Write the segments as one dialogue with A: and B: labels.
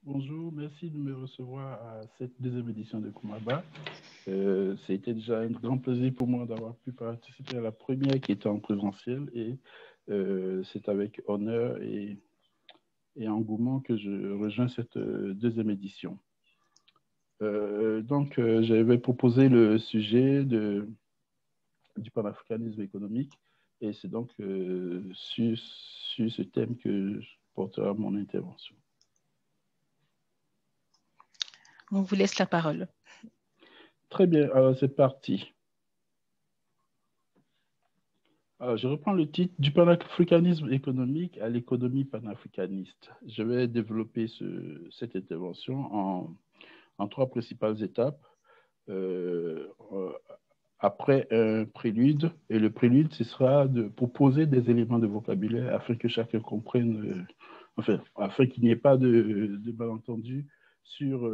A: Bonjour, merci de me recevoir à cette deuxième édition de Kumaba. C'était déjà un grand plaisir pour moi d'avoir pu participer à la première qui était en présentiel et c'est avec honneur et engouement que je rejoins cette deuxième édition. J'avais proposé le sujet du panafricanisme économique et c'est donc sur ce thème que je porterai mon intervention.
B: On vous laisse la parole.
A: Très bien, alors c'est parti. Alors, je reprends le titre du panafricanisme économique à l'économie panafricaniste. Je vais développer cette intervention en trois principales étapes. Euh, Après un prélude, et le prélude, ce sera de proposer des éléments de vocabulaire afin que chacun comprenne, afin qu'il n'y ait pas de malentendu sur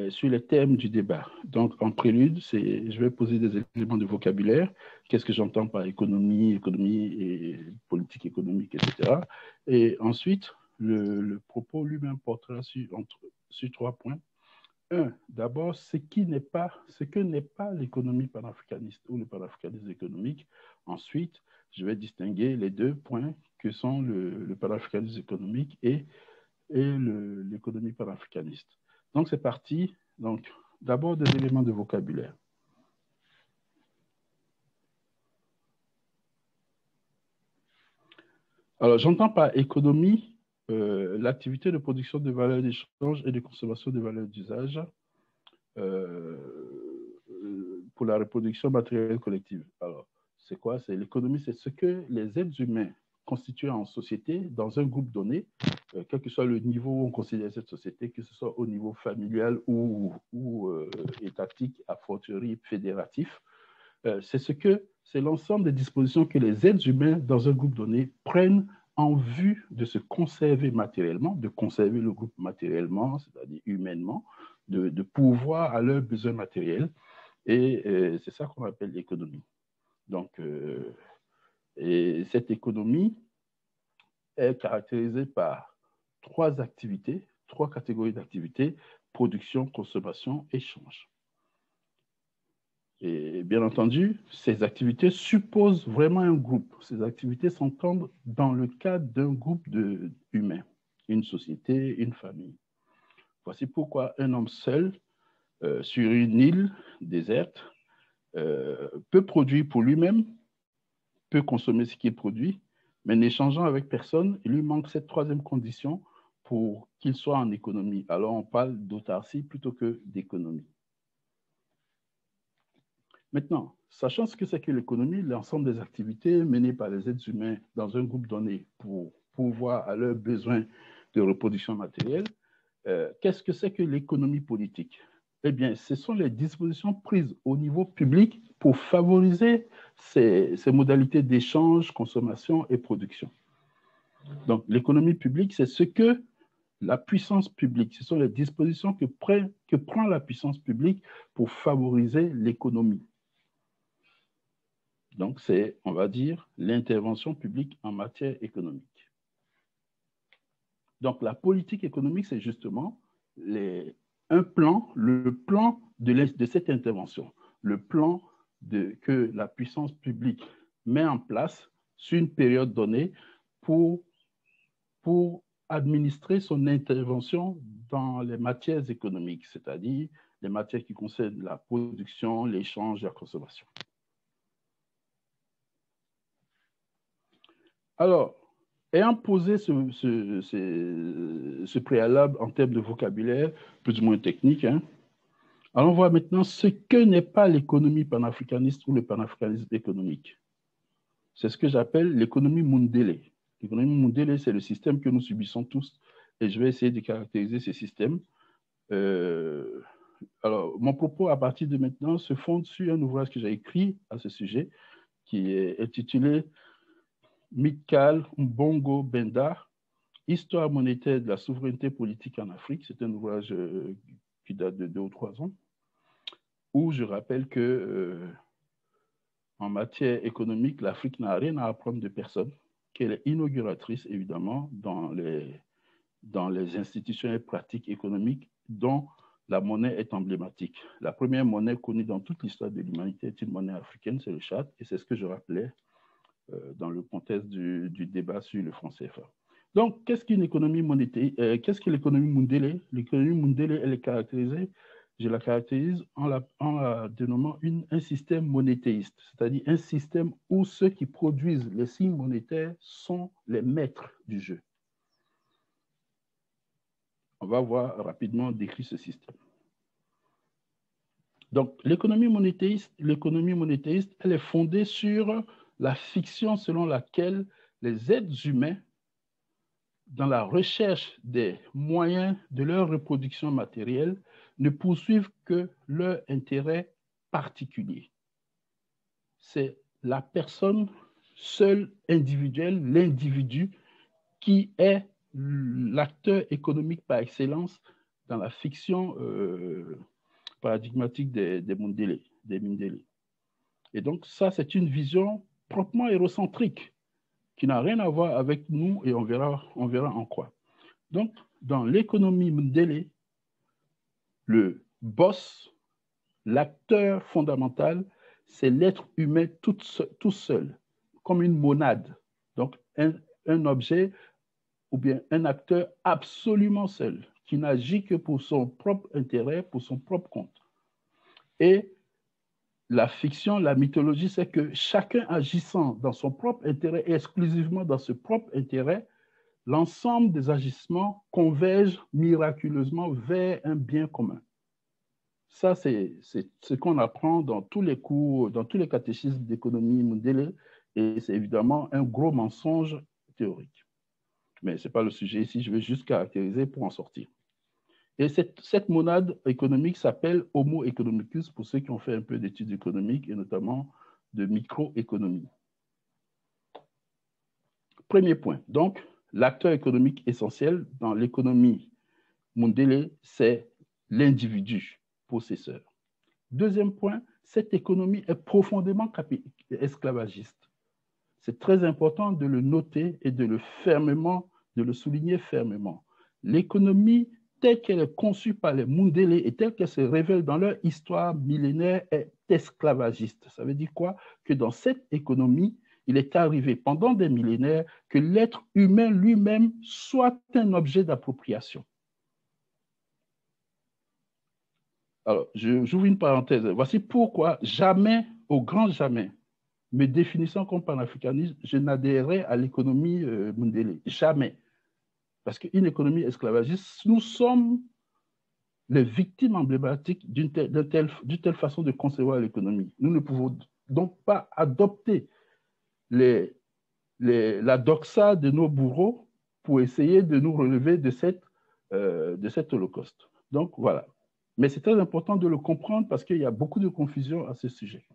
A: sur les thèmes du débat. Donc, en prélude, je vais poser des éléments de vocabulaire. Qu'est-ce que j'entends par économie et politique économique, etc. Et ensuite, le propos lui-même portera sur trois points. Un, d'abord, ce que n'est pas l'économie panafricaniste ou le panafricanisme économique. Ensuite, je vais distinguer les deux points que sont le panafricanisme économique et l'économie panafricaniste. Donc, c'est parti. Donc, d'abord, des éléments de vocabulaire. Alors, j'entends par économie l'activité de production de valeurs d'échange et de consommation de valeurs d'usage pour la reproduction matérielle collective. Alors, c'est quoi? C'est l'économie, c'est ce que les êtres humains constitués en société dans un groupe donné, quel que soit le niveau où on considère cette société, que ce soit au niveau familial ou étatique, a fortiori fédératif, c'est l'ensemble des dispositions que les êtres humains dans un groupe donné prennent en vue de se conserver matériellement, de conserver le groupe matériellement, c'est-à-dire humainement, de pourvoir à leurs besoins matériels. Et c'est ça qu'on appelle l'économie. Donc, et cette économie est caractérisée par trois activités, trois catégories d'activités: production, consommation, échange. Et bien entendu, ces activités supposent vraiment un groupe. Ces activités s'entendent dans le cadre d'un groupe humains, une société, une famille. Voici pourquoi un homme seul, sur une île déserte, peut produire pour lui-même, peut consommer ce qu'il produit, mais n'échangeant avec personne, il lui manque cette troisième condition pour qu'il soit en économie. Alors on parle d'autarcie plutôt que d'économie. Maintenant, sachant ce que c'est que l'économie, l'ensemble des activités menées par les êtres humains dans un groupe donné pour pourvoir à leurs besoins de reproduction matérielle, qu'est-ce que c'est que l'économie politique? Eh bien, ce sont les dispositions prises au niveau public pour favoriser ces modalités d'échange, consommation et production. Donc, l'économie publique, c'est ce que la puissance publique, ce sont les dispositions que prend la puissance publique pour favoriser l'économie. Donc, c'est, on va dire, l'intervention publique en matière économique. Donc, la politique économique, c'est justement le plan de cette intervention, le plan que la puissance publique met en place sur une période donnée pour administrer son intervention dans les matières économiques, c'est-à-dire les matières qui concernent la production, l'échange et la consommation. Alors, ayant posé ce préalable en termes de vocabulaire, plus ou moins technique, allons voir maintenant ce que n'est pas l'économie panafricaniste ou le panafricanisme économique. C'est ce que j'appelle l'économie Mundele. L'économie Mundele, c'est le système que nous subissons tous, et je vais essayer de caractériser ce système. Alors, mon propos à partir de maintenant se fonde sur un ouvrage que j'ai écrit à ce sujet, qui est intitulé Mikal Mbongo Benda, Histoire monétaire de la souveraineté politique en Afrique. C'est un ouvrage qui date de 2 ou 3 ans, où je rappelle que en matière économique, l'Afrique n'a rien à apprendre de personne, qu'elle est inauguratrice, évidemment, dans dans les institutions et pratiques économiques dont la monnaie est emblématique. La première monnaie connue dans toute l'histoire de l'humanité est une monnaie africaine, c'est le chat, et c'est ce que je rappelais dans le contexte du débat sur le franc CFA. Donc, qu'est-ce qu'une économie monétaire, qu'est-ce que l'économie Mundele? L'économie Mundele, elle est caractérisée, je la caractérise en la dénommant un système monéthéiste, c'est-à-dire un système où ceux qui produisent les signes monétaires sont les maîtres du jeu. On va voir rapidement décrit ce système. Donc, l'économie monéthéiste, elle est fondée sur la fiction selon laquelle les êtres humains, dans la recherche des moyens de leur reproduction matérielle, ne poursuivent que leur intérêt particulier. C'est la personne seule, individuelle, l'individu, qui est l'acteur économique par excellence dans la fiction paradigmatique des Mundele. Et donc, ça, c'est une vision proprement hérocentrique qui n'a rien à voir avec nous et on verra en quoi. Donc, dans l'économie Mundele, le boss, l'acteur fondamental, c'est l'être humain tout seul, comme une monade. Donc, un objet ou bien un acteur absolument seul, qui n'agit que pour son propre intérêt, pour son propre compte. Et la fiction, la mythologie, c'est que chacun agissant dans son propre intérêt et exclusivement dans ce propre intérêt, l'ensemble des agissements convergent miraculeusement vers un bien commun. Ça, c'est ce qu'on apprend dans tous les cours, dans tous les catéchismes d'économie Mundele, et c'est évidemment un gros mensonge théorique. Mais ce n'est pas le sujet ici, je vais juste caractériser pour en sortir. Et cette monade économique s'appelle Homo economicus pour ceux qui ont fait un peu d'études économiques et notamment de microéconomie. Premier point, donc, l'acteur économique essentiel dans l'économie Mundele, c'est l'individu possesseur. Deuxième point, cette économie est profondément esclavagiste. C'est très important de le noter et de le souligner fermement. L'économie telle qu'elle est conçue par les Mundele et telle qu'elle se révèle dans leur histoire millénaire est esclavagiste. Ça veut dire quoi? Que dans cette économie, il est arrivé pendant des millénaires que l'être humain lui-même soit un objet d'appropriation. Alors, j'ouvre une parenthèse. Voici pourquoi jamais, au grand jamais, me définissant comme panafricaniste, je n'adhérerai à l'économie Mundele. Jamais. Parce qu'une économie esclavagiste, nous sommes les victimes emblématiques d'une telle façon de concevoir l'économie. Nous ne pouvons donc pas adopter la doxa de nos bourreaux pour essayer de nous relever de cet holocauste. Donc, voilà. Mais c'est très important de le comprendre parce qu'il y a beaucoup de confusion à ce sujet.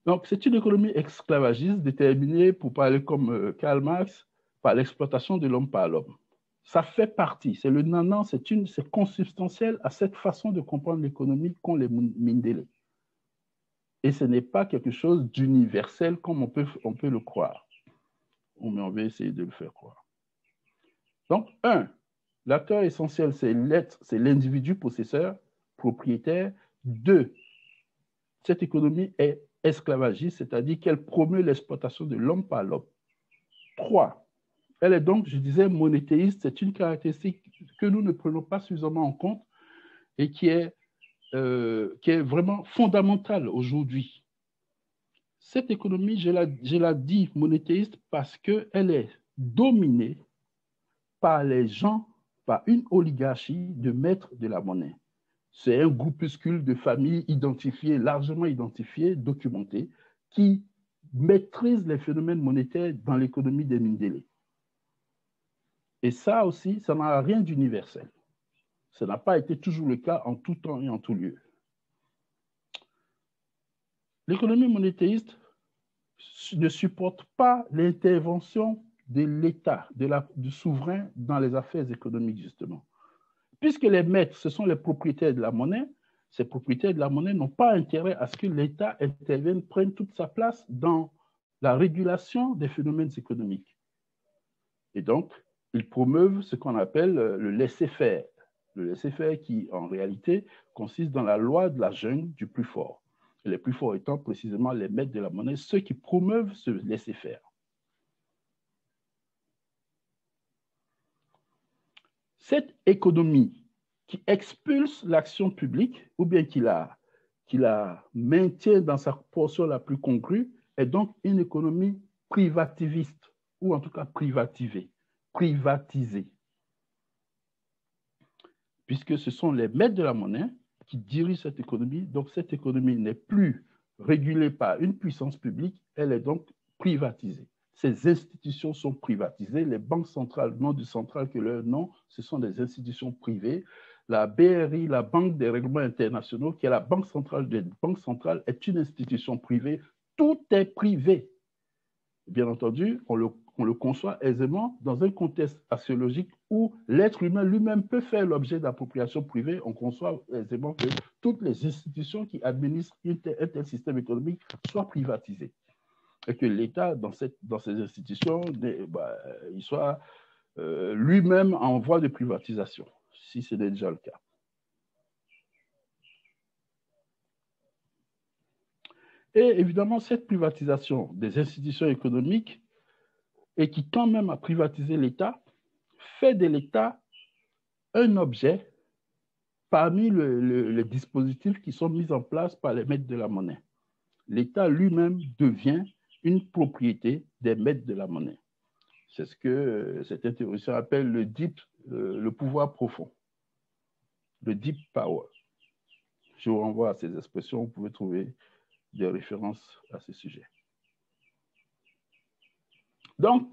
A: Donc, c'est une économie esclavagiste déterminée, pour parler comme Karl Marx, par l'exploitation de l'homme par l'homme. Ça fait partie, c'est le nanan, c'est consubstantiel à cette façon de comprendre l'économie qu'ont les Mundele. Et ce n'est pas quelque chose d'universel comme on peut le croire. Mais on va essayer de le faire croire. Donc, l'acteur essentiel, c'est l'individu possesseur, propriétaire. 2, cette économie est esclavagiste, c'est-à-dire qu'elle promeut l'exploitation de l'homme par l'homme. 3, elle est donc, je disais, monéthéiste. C'est une caractéristique que nous ne prenons pas suffisamment en compte et qui est vraiment fondamentale aujourd'hui. Cette économie, je la dis monéthéiste parce qu'elle est dominée par les gens, par une oligarchie de maîtres de la monnaie. C'est un groupuscule de familles identifiées, largement identifiées, documentées, qui maîtrisent les phénomènes monétaires dans l'économie des Mundele. Et ça aussi, ça n'a rien d'universel. Ça n'a pas été toujours le cas en tout temps et en tout lieu. L'économie monéthéiste ne supporte pas l'intervention de l'État, du souverain dans les affaires économiques, justement. Puisque les maîtres, ce sont les propriétaires de la monnaie, ces propriétaires de la monnaie n'ont pas intérêt à ce que l'État intervienne, prenne toute sa place dans la régulation des phénomènes économiques. Et donc, ils promeuvent ce qu'on appelle le laisser-faire. Le laisser-faire qui, en réalité, consiste dans la loi de la jungle du plus fort. Et les plus forts étant précisément les maîtres de la monnaie, ceux qui promeuvent ce laisser-faire. Cette économie qui expulse l'action publique ou bien qui la maintient dans sa portion la plus congrue est donc une économie privativiste ou en tout cas privatisée. Puisque ce sont les maîtres de la monnaie qui dirigent cette économie. Donc cette économie n'est plus régulée par une puissance publique, elle est donc privatisée. Ces institutions sont privatisées. Les banques centrales, nom du central que leur nom, ce sont des institutions privées. La BRI, la Banque des règlements internationaux, qui est la banque centrale des banques centrales, est une institution privée. Tout est privé. Bien entendu, on le conçoit aisément dans un contexte axiologique où l'être humain lui-même peut faire l'objet d'appropriation privée. On conçoit aisément que toutes les institutions qui administrent un tel système économique soient privatisées et que l'État, dans ces institutions, il soit lui-même en voie de privatisation, si ce n'est déjà le cas. Et évidemment, cette privatisation des institutions économiques et qui tend même à privatiser l'État, fait de l'État un objet parmi les dispositifs qui sont mis en place par les maîtres de la monnaie. L'État lui-même devient une propriété des maîtres de la monnaie. C'est ce que certains théoriciens appellent le pouvoir profond, le deep power. Je vous renvoie à ces expressions, vous pouvez trouver des références à ce sujet. Donc,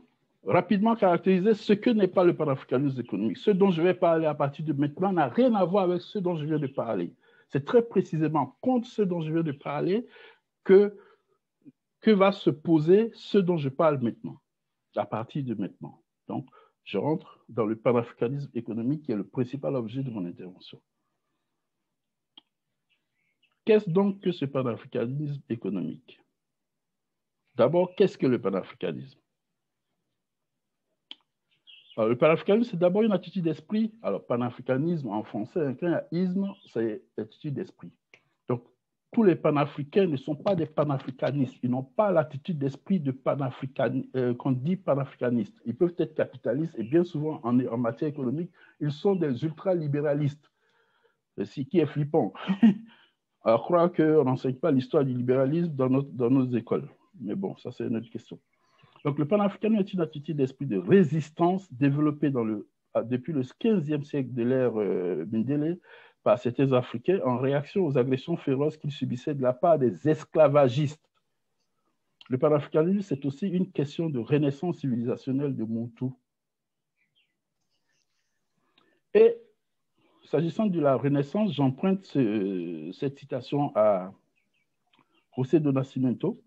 A: rapidement caractériser ce que n'est pas le panafricanisme économique. Ce dont je vais parler à partir de maintenant n'a rien à voir avec ce dont je viens de parler. C'est très précisément contre ce dont je viens de parler que va se poser ce dont je parle maintenant, à partir de maintenant. Donc, je rentre dans le panafricanisme économique qui est le principal objet de mon intervention. Qu'est-ce donc que ce panafricanisme économique? D'abord, qu'est-ce que le panafricanisme? Alors, le panafricanisme, c'est d'abord une attitude d'esprit. Alors, panafricanisme en français, inclin à isme, c'est attitude d'esprit. Donc, tous les panafricains ne sont pas des panafricanistes. Ils n'ont pas l'attitude d'esprit de qu'on dit panafricaniste. Ils peuvent être capitalistes et bien souvent, en matière économique, ils sont des ultralibéralistes. Ce qui est flippant. Alors, je crois qu'on n'enseigne pas l'histoire du libéralisme dans nos écoles. Mais bon, ça, c'est une autre question. Donc, le panafricanisme est une attitude d'esprit de résistance développée depuis le 15e siècle de l'ère Mindélé par certains Africains en réaction aux agressions féroces qu'ils subissaient de la part des esclavagistes. Le panafricanisme, c'est aussi une question de renaissance civilisationnelle de Muntu. Et s'agissant de la Renaissance, j'emprunte cette citation à José do Nascimento,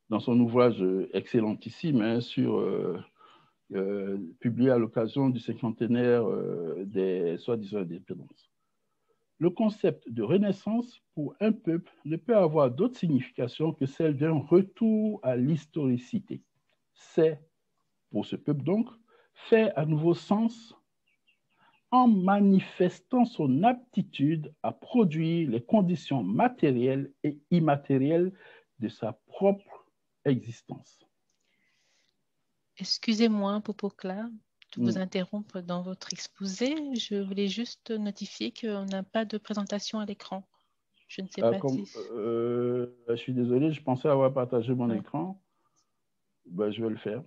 A: dans son ouvrage excellentissime publié à l'occasion du cinquantenaire des soi-disant indépendances. Le concept de renaissance pour un peuple ne peut avoir d'autre signification que celle d'un retour à l'historicité. C'est, pour ce peuple donc, faire à nouveau sens en manifestant son aptitude à produire les conditions matérielles et immatérielles de sa propre existence.
B: Excusez-moi, Popocla, de vous interrompre dans votre exposé. Je voulais juste notifier qu'on n'a pas de présentation à l'écran. Je ne sais pas si...
A: je suis désolé, je pensais avoir partagé mon écran. Ben, je vais le faire.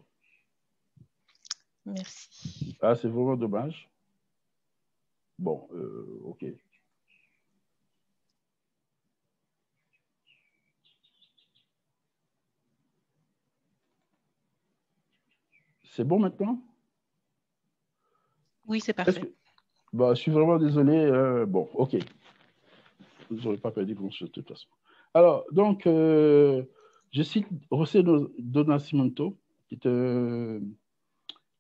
B: Merci.
A: Ah, c'est vraiment dommage. Bon, OK. C'est bon maintenant?
B: Oui, c'est parfait.
A: Je suis vraiment désolé. Bon, OK. Je n'aurais pas perdu grand-chose de toute façon. Alors, donc, je cite José do Nascimento, qui est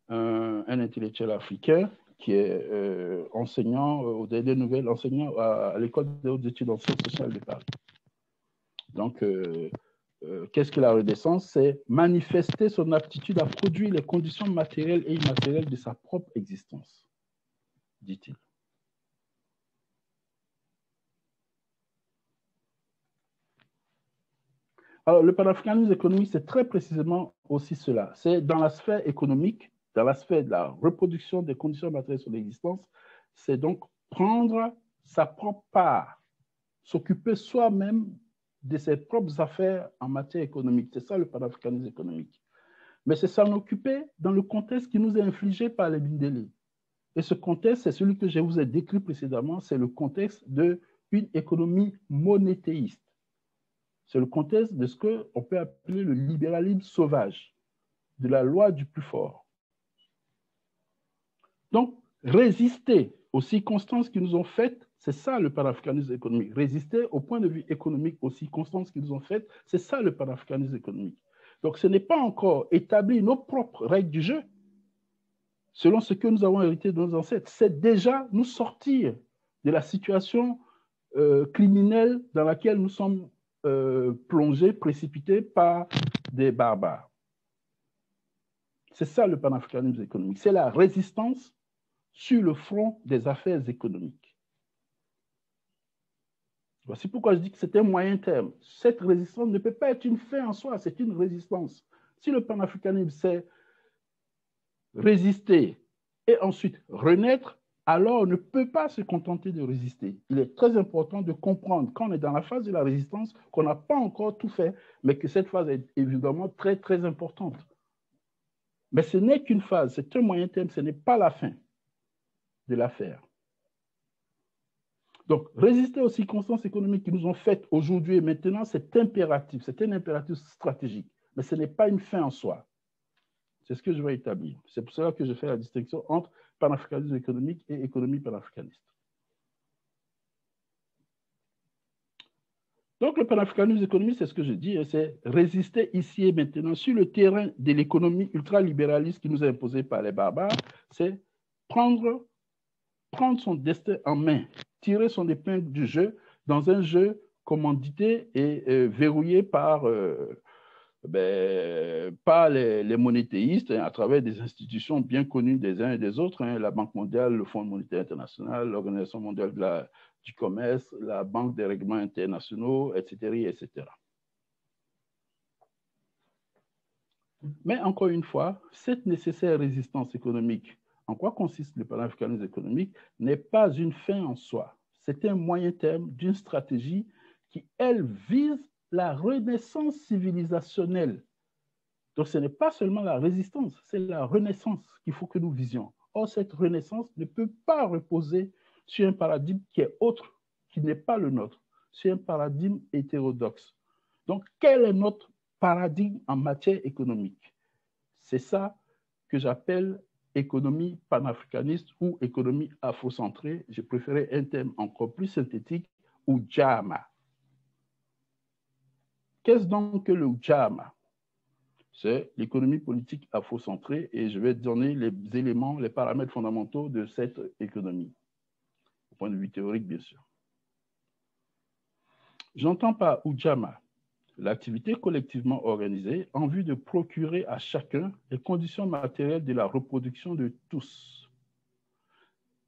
A: un intellectuel africain qui est enseignant, aux dernières nouvelles, enseignant à l'École des hautes études en sciences sociales de Paris. Donc, qu'est-ce que la renaissance? C'est manifester son aptitude à produire les conditions matérielles et immatérielles de sa propre existence, dit-il. Alors, le panafricanisme économique, c'est très précisément aussi cela. C'est dans la sphère économique, dans la sphère de la reproduction des conditions matérielles sur l'existence, c'est donc prendre sa propre part, s'occuper soi-même de ses propres affaires en matière économique. C'est ça le panafricanisme économique. Mais c'est s'en occuper dans le contexte qui nous est infligé par les Mindélé. Et ce contexte, c'est celui que je vous ai décrit précédemment, c'est le contexte d'une économie monéthéiste. C'est le contexte de ce qu'on peut appeler le libéralisme sauvage, de la loi du plus fort. Donc, résister aux circonstances qui nous ont faites, c'est ça le panafricanisme économique. Résister au point de vue économique aux circonstances qui nous ont faites, c'est ça le panafricanisme économique. Donc, ce n'est pas encore établir nos propres règles du jeu, selon ce que nous avons hérité de nos ancêtres. C'est déjà nous sortir de la situation criminelle dans laquelle nous sommes plongés, précipités par des barbares. C'est ça le panafricanisme économique. C'est la résistance sur le front des affaires économiques. Voici pourquoi je dis que c'est un moyen terme. Cette résistance ne peut pas être une fin en soi, c'est une résistance. Si le panafricanisme, c'est résister et ensuite renaître, alors on ne peut pas se contenter de résister. Il est très important de comprendre quand on est dans la phase de la résistance, qu'on n'a pas encore tout fait, mais que cette phase est évidemment très, très importante. Mais ce n'est qu'une phase, c'est un moyen terme, ce n'est pas la fin de l'affaire. Donc, résister aux circonstances économiques qui nous ont faites aujourd'hui et maintenant, c'est impératif, c'est un impératif stratégique, mais ce n'est pas une fin en soi. C'est ce que je veux établir. C'est pour cela que je fais la distinction entre panafricanisme économique et économie panafricaniste. Donc, le panafricanisme économique, c'est ce que je dis, c'est résister ici et maintenant sur le terrain de l'économie ultralibéraliste qui nous est imposée par les barbares, c'est prendre son destin en main, tirer son épingle du jeu dans un jeu commandité et verrouillé par les monothéistes, à travers des institutions bien connues des uns et des autres, la Banque mondiale, le Fonds monétaire international, l'Organisation mondiale du commerce, la Banque des règlements internationaux, etc., etc. Mais encore une fois, cette nécessaire résistance économique, en quoi consiste le panafricanisme économique, n'est pas une fin en soi. C'est un moyen terme d'une stratégie qui, elle, vise la renaissance civilisationnelle. Donc, ce n'est pas seulement la résistance, c'est la renaissance qu'il faut que nous visions. Or, cette renaissance ne peut pas reposer sur un paradigme qui est autre, qui n'est pas le nôtre, sur un paradigme hétérodoxe. Donc, quel est notre paradigme en matière économique? C'est ça que j'appelle économie panafricaniste ou économie afrocentrée. Je préférais un terme encore plus synthétique, Ujamaa. Qu'est-ce donc que le Ujamaa? C'est l'économie politique afrocentrée et je vais donner les éléments, les paramètres fondamentaux de cette économie, au point de vue théorique, bien sûr. J'entends par Ujamaa l'activité collectivement organisée en vue de procurer à chacun les conditions matérielles de la reproduction de tous.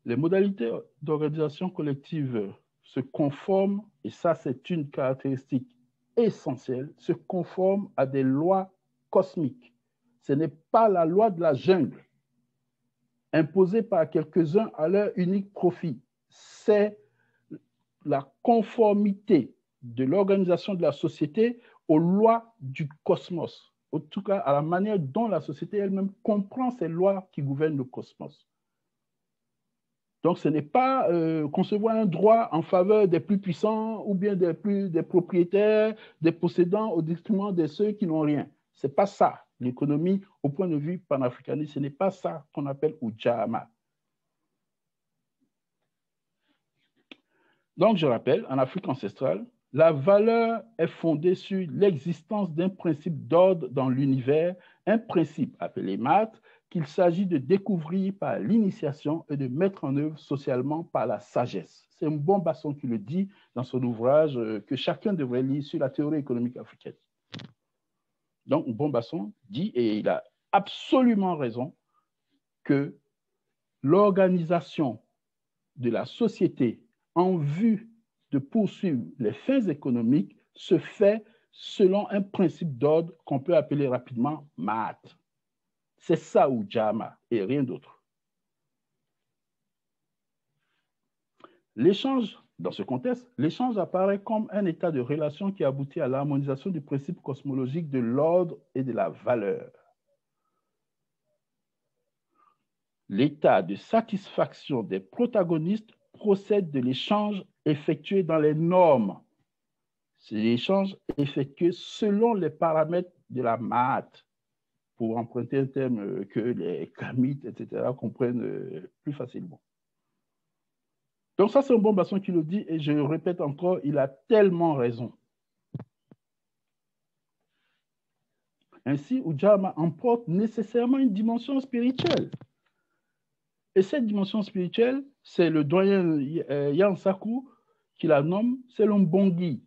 A: Les modalités d'organisation collective se conforment, et ça c'est une caractéristique essentielle, se conforment à des lois cosmiques. Ce n'est pas la loi de la jungle imposée par quelques-uns à leur unique profit. C'est la conformité de l'organisation de la société aux lois du cosmos, en tout cas à la manière dont la société elle-même comprend ces lois qui gouvernent le cosmos. Donc, ce n'est pas concevoir un droit en faveur des plus puissants ou bien des propriétaires, des possédants au détriment de ceux qui n'ont rien. Ce n'est pas ça, l'économie au point de vue panafricaniste. Ce n'est pas ça qu'on appelle Ujamaa. Donc, je rappelle, en Afrique ancestrale, la valeur est fondée sur l'existence d'un principe d'ordre dans l'univers, un principe appelé math, qu'il s'agit de découvrir par l'initiation et de mettre en œuvre socialement par la sagesse. C'est Mbombason qui le dit dans son ouvrage que chacun devrait lire sur la théorie économique africaine. Donc, Bombasson dit, et il a absolument raison, que l'organisation de la société en vue de poursuivre les fins économiques se fait selon un principe d'ordre qu'on peut appeler rapidement Maat. C'est ça Ujamaa et rien d'autre. L'échange, dans ce contexte, l'échange apparaît comme un état de relation qui aboutit à l'harmonisation du principe cosmologique de l'ordre et de la valeur. L'état de satisfaction des protagonistes procède de l'échange effectué dans les normes. C'est l'échange effectué selon les paramètres de la Maat, pour emprunter un terme que les kamites, etc., comprennent plus facilement. Donc ça, c'est un Bombasson qui le dit, et je le répète encore, il a tellement raison. Ainsi, Ujamaa emporte nécessairement une dimension spirituelle. Et cette dimension spirituelle, c'est le doyen Yansaku qui la nomme, c'est l'Umbongi.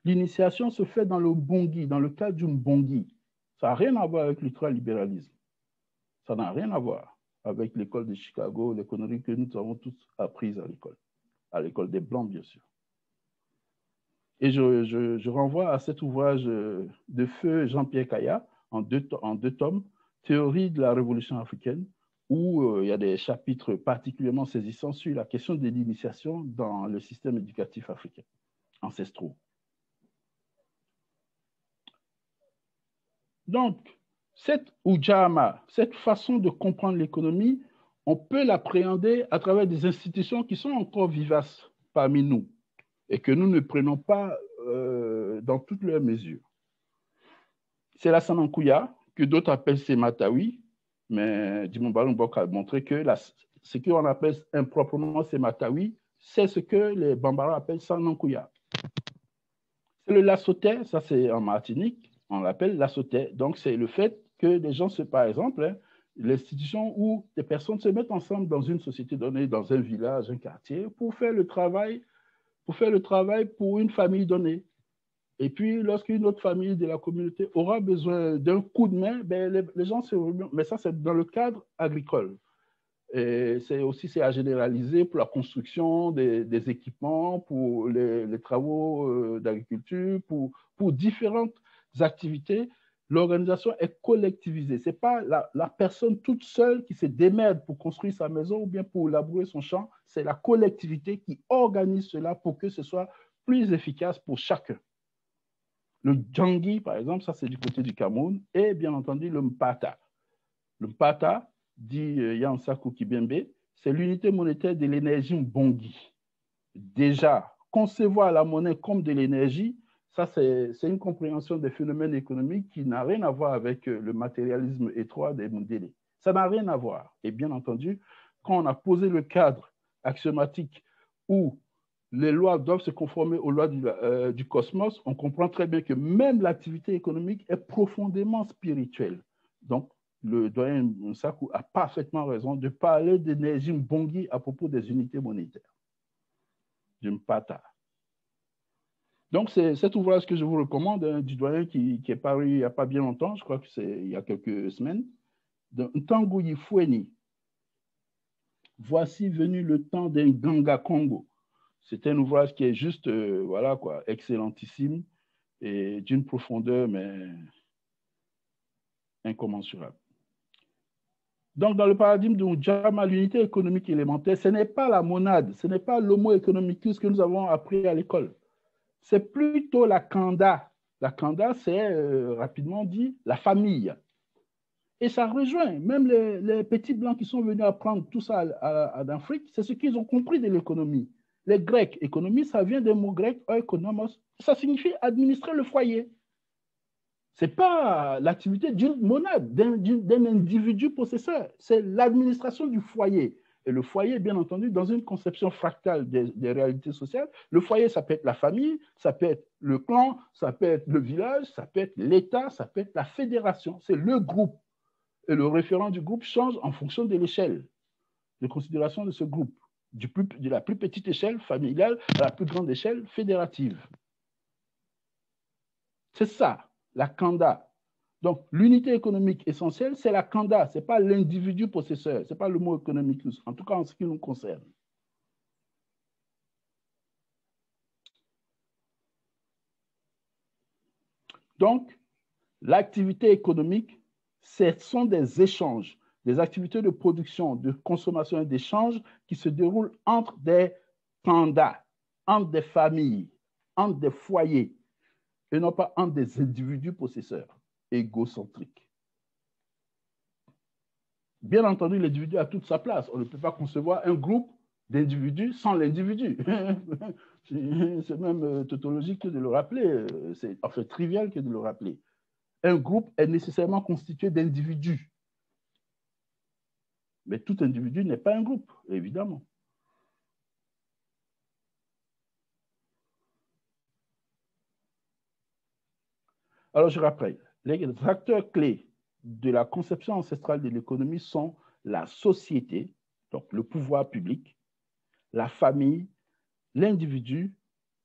A: L'initiation se fait dans le Bongi, dans le cadre du Bongi. Ça n'a rien à voir avec l'ultralibéralisme. Ça n'a rien à voir avec l'école de Chicago, les conneries que nous avons tous apprises à l'école des Blancs, bien sûr. Et je renvoie à cet ouvrage de feu Jean-Pierre Kaya, en deux tomes, Théorie de la Révolution africaine, où il y a des chapitres particulièrement saisissants sur la question de l'initiation dans le système éducatif africain, ancestraux. Donc, cette Ujamaa, cette façon de comprendre l'économie, on peut l'appréhender à travers des institutions qui sont encore vivaces parmi nous et que nous ne prenons pas dans toutes leurs mesures. C'est la Sanankuya, que d'autres appellent Sematawi, mais Dimon Mbok a montré que ce qu'on appelle improprement Sematawi, c'est ce que les Bambara appellent Sanankuya. C'est le Lassotais, ça c'est en Martinique, on l'appelle Lassotais. Donc c'est le fait que les gens, par exemple, l'institution où des personnes se mettent ensemble dans une société donnée, dans un village, un quartier, pour faire le travail pour une famille donnée. Et puis, lorsqu'une autre famille de la communauté aura besoin d'un coup de main, ben, les gens se remettent. Mais ça, c'est dans le cadre agricole. Et c'est à généraliser pour la construction des équipements, pour les travaux d'agriculture, pour différentes activités. L'organisation est collectivisée. Ce n'est pas la personne toute seule qui se démerde pour construire sa maison ou bien pour labourer son champ. C'est la collectivité qui organise cela pour que ce soit plus efficace pour chacun. Le Djangi, par exemple, ça c'est du côté du Cameroun, et bien entendu le Mpata. Le Mpata, dit Yansaku Kibembe, c'est l'unité monétaire de l'énergie Mbongi. Déjà, concevoir la monnaie comme de l'énergie, ça c'est une compréhension des phénomènes économiques qui n'a rien à voir avec le matérialisme étroit des Mundélé. Ça n'a rien à voir. Et bien entendu, quand on a posé le cadre axiomatique où les lois doivent se conformer aux lois du cosmos, on comprend très bien que même l'activité économique est profondément spirituelle. Donc, le doyen Nsaku a parfaitement raison de parler d'énergie Mbongi à propos des unités monétaires, du Mpata. Donc, c'est cet ouvrage que je vous recommande, du doyen qui est paru il n'y a pas bien longtemps, je crois que c'est il y a quelques semaines, de Ntanguyi Fweni. Voici venu le temps d'un Ganga Congo. C'est un ouvrage qui est juste, voilà quoi, excellentissime et d'une profondeur, mais incommensurable. Donc, dans le paradigme de Ujamaa, l'unité économique élémentaire, ce n'est pas la monade, ce n'est pas l'homo economicus que nous avons appris à l'école. C'est plutôt la kanda. La kanda, c'est, rapidement dit, la famille. Et ça rejoint même les petits blancs qui sont venus apprendre tout ça en Afrique, c'est ce qu'ils ont compris de l'économie. Les Grecs, économie, ça vient des mots grecs, oikonomos, ça signifie administrer le foyer. Ce n'est pas l'activité d'une monade, d'un individu possesseur, c'est l'administration du foyer. Et le foyer, bien entendu, dans une conception fractale des réalités sociales, le foyer, ça peut être la famille, ça peut être le clan, ça peut être le village, ça peut être l'État, ça peut être la fédération, c'est le groupe. Et le référent du groupe change en fonction de l'échelle de considération de ce groupe, de la plus petite échelle familiale à la plus grande échelle fédérative. C'est ça, la Kanda. Donc, l'unité économique essentielle, c'est la Kanda, ce n'est pas l'individu possesseur, ce n'est pas le mot économique, en tout cas en ce qui nous concerne. Donc, l'activité économique, ce sont des échanges, des activités de production, de consommation et d'échange qui se déroulent entre des Kandas, entre des familles, entre des foyers, et non pas entre des individus possesseurs, égocentriques. Bien entendu, l'individu a toute sa place. On ne peut pas concevoir un groupe d'individus sans l'individu. C'est même tautologique que de le rappeler. C'est en fait trivial que de le rappeler. Un groupe est nécessairement constitué d'individus. Mais tout individu n'est pas un groupe, évidemment. Alors, je rappelle, les acteurs clés de la conception ancestrale de l'économie sont la société, donc le pouvoir public, la famille, l'individu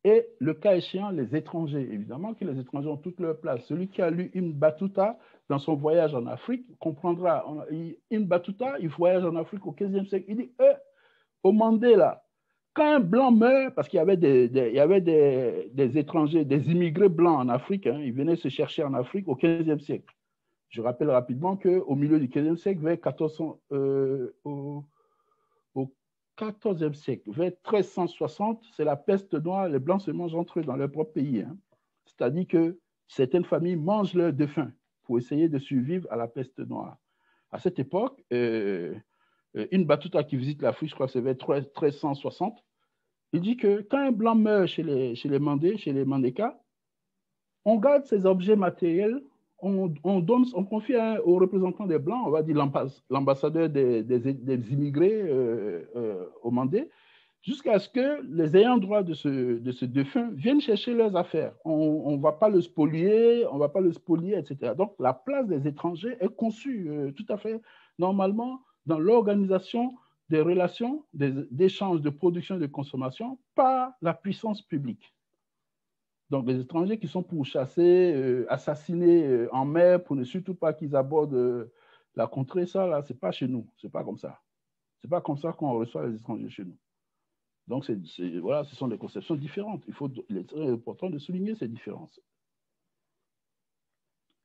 A: et, le cas échéant, les étrangers. Évidemment que les étrangers ont toute leur place. Celui qui a lu Ibn Battuta dans son voyage en Afrique comprendra. Ibn Battuta, il voyage en Afrique au XVe siècle. Il dit, au Mandela, quand un blanc meurt, parce qu'il y avait des étrangers, des immigrés blancs en Afrique, hein, ils venaient se chercher en Afrique au XVe siècle. Je rappelle rapidement qu'au milieu du XVe siècle, vers 1400, au XIVe siècle, vers 1360, c'est la peste noire, les Blancs se mangent entre eux dans leur propre pays. Hein. C'est-à-dire que certaines familles mangent leurs défunts pour essayer de survivre à la peste noire. À cette époque, Ibn Battuta qui visite l'Afrique, je crois que c'est vers 1360, il dit que quand un blanc meurt chez les Mandés, chez les Mandékas, on garde ses objets matériels, on confie aux représentants des Blancs, on va dire l'ambassadeur des immigrés au Mandé, jusqu'à ce que les ayants droit de ce défunt viennent chercher leurs affaires. On ne va pas le spolier, etc. Donc, la place des étrangers est conçue tout à fait normalement dans l'organisation des relations, d'échanges, de production et de consommation par la puissance publique. Donc, les étrangers qui sont pourchassés, assassinés en mer pour ne surtout pas qu'ils abordent la contrée, ça, là, ce n'est pas chez nous. Ce n'est pas comme ça. Ce n'est pas comme ça qu'on reçoit les étrangers chez nous. Donc, voilà, ce sont des conceptions différentes. Il est très important de souligner ces différences.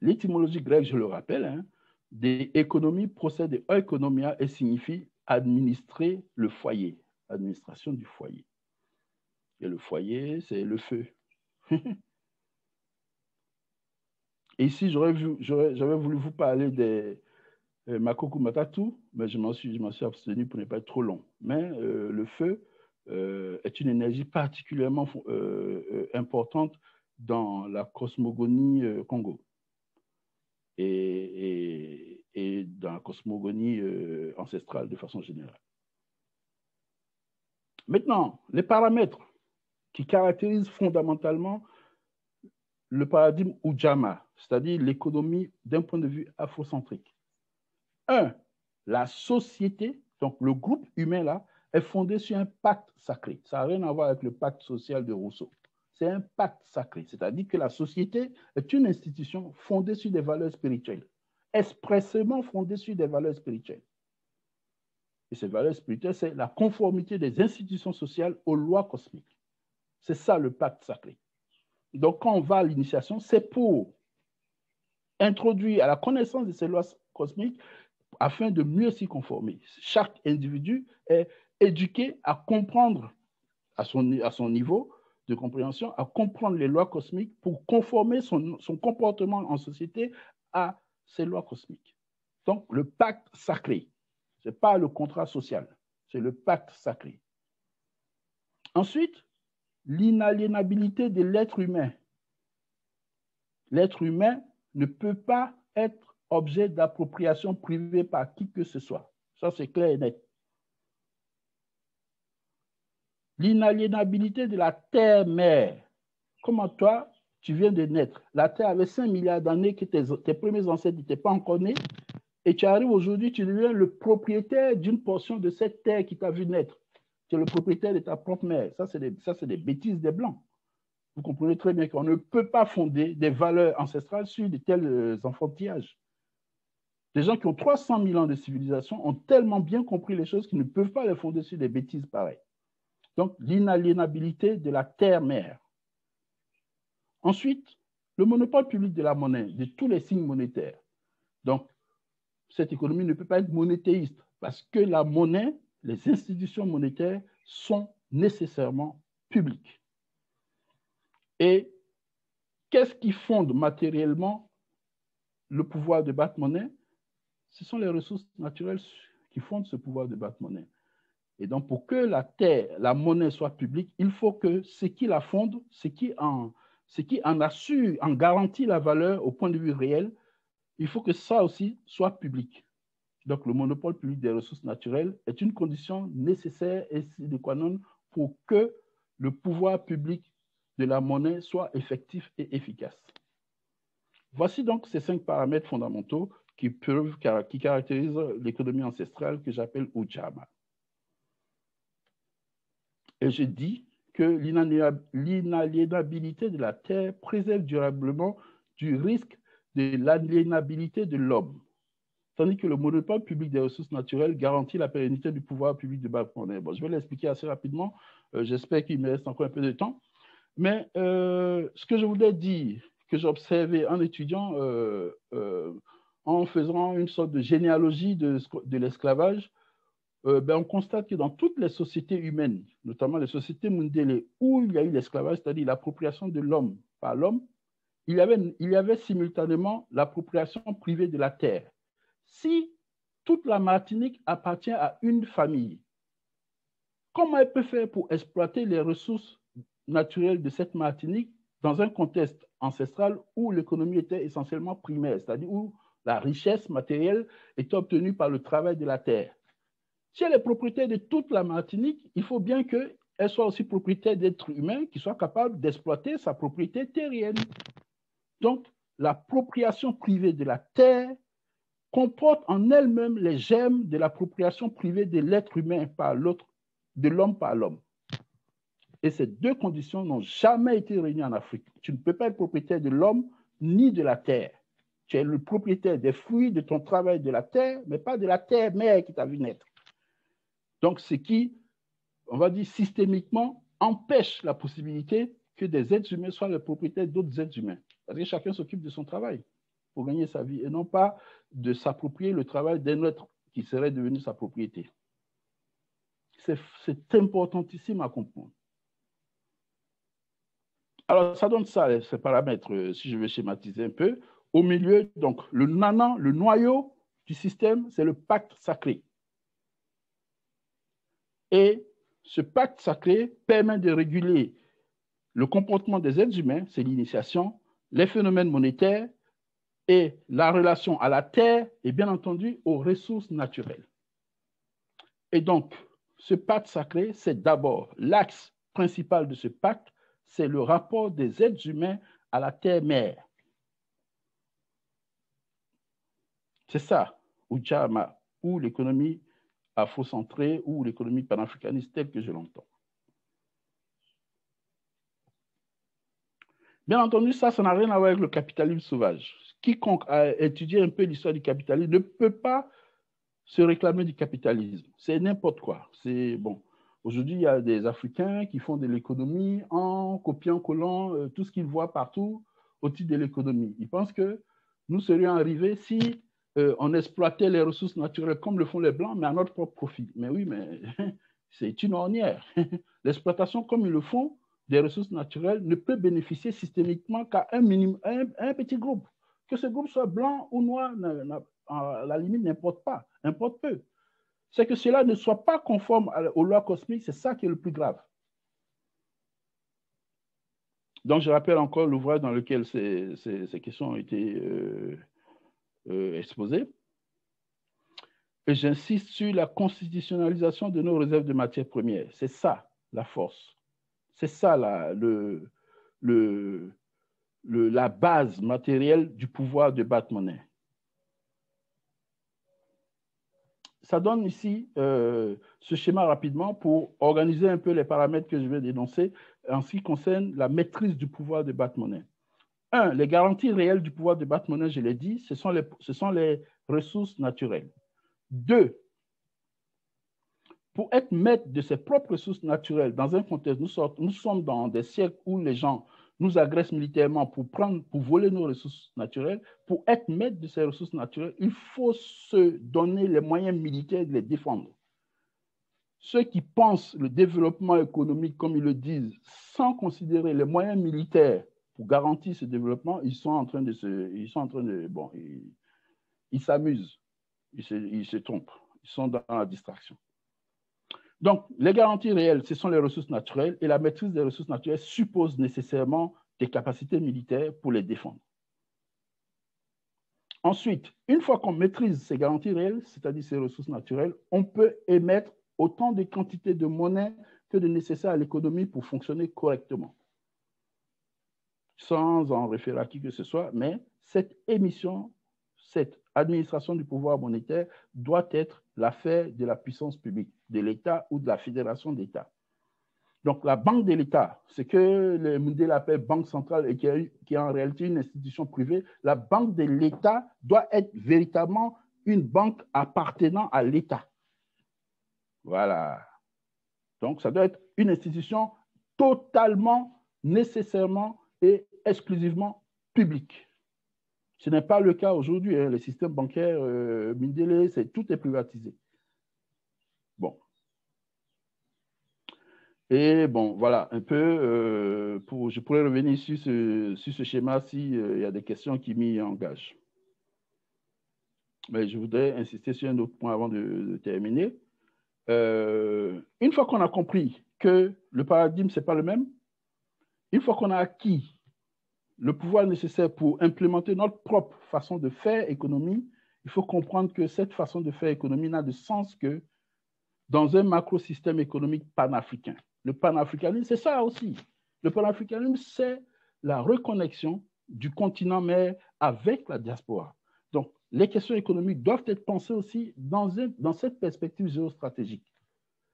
A: L'étymologie grecque, je le rappelle, hein, des économies procède de oikonomia et signifie administrer le foyer, administration du foyer. Et le foyer, c'est le feu. Et ici, j'avais voulu vous parler des Makoku Matatu, mais je m'en suis abstenu pour ne pas être trop long. Mais le feu est une énergie particulièrement importante dans la cosmogonie Congo et dans la cosmogonie ancestrale de façon générale. Maintenant, les paramètres qui caractérisent fondamentalement le paradigme Ujamaa, c'est-à-dire l'économie d'un point de vue afrocentrique. 1. La société, donc le groupe humain là, est fondé sur un pacte sacré. Ça n'a rien à voir avec le pacte social de Rousseau. C'est un pacte sacré, c'est-à-dire que la société est une institution fondée sur des valeurs spirituelles, expressément fondée sur des valeurs spirituelles. Et ces valeurs spirituelles, c'est la conformité des institutions sociales aux lois cosmiques. C'est ça le pacte sacré. Donc, quand on va à l'initiation, c'est pour introduire à la connaissance de ces lois cosmiques afin de mieux s'y conformer. Chaque individu est éduqué à comprendre à son niveau de compréhension, à comprendre les lois cosmiques pour conformer son comportement en société à ces lois cosmiques. Donc, le pacte sacré, ce n'est pas le contrat social, c'est le pacte sacré. Ensuite, l'inaliénabilité de l'être humain. L'être humain ne peut pas être objet d'appropriation privée par qui que ce soit. Ça, c'est clair et net. L'inaliénabilité de la terre-mère. Comment toi, tu viens de naître. La Terre avait 5 milliards d'années que tes premiers ancêtres n'étaient pas encore nés. Et tu arrives aujourd'hui, tu deviens le propriétaire d'une portion de cette terre qui t'a vu naître. Tu es le propriétaire de ta propre mère. Ça, c'est des bêtises des Blancs. vous comprenez très bien qu'on ne peut pas fonder des valeurs ancestrales sur de tels enfantillages. Des gens qui ont 300 000 ans de civilisation ont tellement bien compris les choses qu'ils ne peuvent pas les fonder sur des bêtises pareilles. Donc, l'inaliénabilité de la terre-mère. Ensuite, le monopole public de la monnaie, de tous les signes monétaires. Donc, cette économie ne peut pas être monothéiste parce que la monnaie, les institutions monétaires sont nécessairement publiques. Et qu'est-ce qui fonde matériellement le pouvoir de battre monnaie? Ce sont les ressources naturelles qui fondent ce pouvoir de battre monnaie. Et donc, pour que la terre, la monnaie soit publique, il faut que ce qui la fonde, ce qui en assure, en garantit la valeur au point de vue réel, il faut que ça aussi soit public. Donc, le monopole public des ressources naturelles est une condition nécessaire et sine qua non pour que le pouvoir public de la monnaie soit effectif et efficace. Voici donc ces 5 paramètres fondamentaux qui caractérisent l'économie ancestrale que j'appelle Ujamaa. Et je dis que l'inaliénabilité de la terre préserve durablement du risque de l'aliénabilité de l'homme, tandis que le monopole public des ressources naturelles garantit la pérennité du pouvoir public de battre monnaie. Bon, je vais l'expliquer assez rapidement. J'espère qu'il me reste encore un peu de temps. Mais ce que je voulais dire, que j'ai observé en étudiant, en faisant une sorte de généalogie de l'esclavage, on constate que dans toutes les sociétés humaines, notamment les sociétés mondiales où il y a eu l'esclavage, c'est-à-dire l'appropriation de l'homme par l'homme, il y avait simultanément l'appropriation privée de la terre. Si toute la Martinique appartient à une famille, comment elle peut faire pour exploiter les ressources naturelles de cette Martinique dans un contexte ancestral où l'économie était essentiellement primaire, c'est-à-dire où la richesse matérielle était obtenue par le travail de la terre? Si elle est propriétaire de toute la Martinique, il faut bien qu'elle soit aussi propriétaire d'êtres humains qui soient capables d'exploiter sa propriété terrienne. Donc, l'appropriation privée de la terre comporte en elle-même les germes de l'appropriation privée de l'être humain par l'autre, de l'homme par l'homme. Et ces 2 conditions n'ont jamais été réunies en Afrique. Tu ne peux pas être propriétaire de l'homme ni de la terre. Tu es le propriétaire des fruits de ton travail de la terre, mais pas de la terre mère qui t'a vu naître. Donc, ce qui, on va dire systémiquement, empêche la possibilité que des êtres humains soient les propriétaires d'autres êtres humains. Parce que chacun s'occupe de son travail pour gagner sa vie et non pas de s'approprier le travail d'un autre qui serait devenu sa propriété. C'est importantissime à comprendre. Alors, ça donne ça, ces paramètres, si je veux schématiser un peu. Au milieu, donc, le noyau du système, c'est le pacte sacré. Et ce pacte sacré permet de réguler le comportement des êtres humains, c'est l'initiation, les phénomènes monétaires et la relation à la terre et bien entendu aux ressources naturelles. Et donc, ce pacte sacré, c'est d'abord l'axe principal de ce pacte, c'est le rapport des êtres humains à la terre-mère. C'est ça, Ujamaa, ou l'économie afrocentrée ou l'économie panafricaniste telle que je l'entends. Bien entendu, ça n'a rien à voir avec le capitalisme sauvage. Quiconque a étudié un peu l'histoire du capitalisme ne peut pas se réclamer du capitalisme. C'est n'importe quoi. C'est bon. Aujourd'hui, il y a des Africains qui font de l'économie en copiant-collant tout ce qu'ils voient partout au titre de l'économie. Ils pensent que nous serions arrivés si on exploitait les ressources naturelles comme le font les Blancs, mais à notre propre profit. Mais oui, mais c'est une ornière. L'exploitation comme ils le font des ressources naturelles ne peut bénéficier systémiquement qu'à un petit groupe. Que ce groupe soit blanc ou noir, à la limite, n'importe pas, importe peu. C'est que cela ne soit pas conforme aux lois cosmiques, c'est ça qui est le plus grave. Donc, je rappelle encore l'ouvrage dans lequel ces questions ont été exposées. Et j'insiste sur la constitutionnalisation de nos réserves de matières premières. C'est ça, la force. C'est ça, la base matérielle du pouvoir de battre monnaie. Ça donne ici ce schéma rapidement pour organiser un peu les paramètres que je vais dénoncer en ce qui concerne la maîtrise du pouvoir de battre-monnaie. Un, les garanties réelles du pouvoir de battre-monnaie, je l'ai dit, ce sont les ressources naturelles. Deux, pour être maître de ses propres ressources naturelles, dans un contexte, nous sommes dans des siècles où les gens nous agressent militairement pour voler nos ressources naturelles. Pour être maître de ces ressources naturelles, il faut se donner les moyens militaires de les défendre. Ceux qui pensent le développement économique, comme ils le disent, sans considérer les moyens militaires pour garantir ce développement, ils s'amusent, ils se trompent, ils sont dans la distraction. Donc, les garanties réelles, ce sont les ressources naturelles, et la maîtrise des ressources naturelles suppose nécessairement des capacités militaires pour les défendre. Ensuite, une fois qu'on maîtrise ces garanties réelles, c'est-à-dire ces ressources naturelles, on peut émettre autant de quantités de monnaie que de nécessaire à l'économie pour fonctionner correctement. Sans en référer à qui que ce soit, mais cette émission, cette administration du pouvoir monétaire doit être l'affaire de la puissance publique, de l'État ou de la fédération d'États. Donc, la banque de l'État, ce que les Mundé l'appellent banque centrale et qui est en réalité une institution privée, la banque de l'État doit être véritablement une banque appartenant à l'État. Voilà. Donc, ça doit être une institution totalement, nécessairement et exclusivement publique. Ce n'est pas le cas aujourd'hui. Hein. Les systèmes bancaires, Mindele, tout est privatisé. Bon. Et bon, voilà, un peu, je pourrais revenir sur ce schéma s'il y a des questions qui m'y engagent. Mais je voudrais insister sur un autre point avant de terminer. Une fois qu'on a compris que le paradigme, ce n'est pas le même, une fois qu'on a acquis le pouvoir nécessaire pour implémenter notre propre façon de faire économie, il faut comprendre que cette façon de faire économie n'a de sens que dans un macro-système économique panafricain. Le panafricanisme, c'est ça aussi. Le panafricanisme, c'est la reconnexion du continent mère avec la diaspora. Donc, les questions économiques doivent être pensées aussi dans cette perspective géostratégique.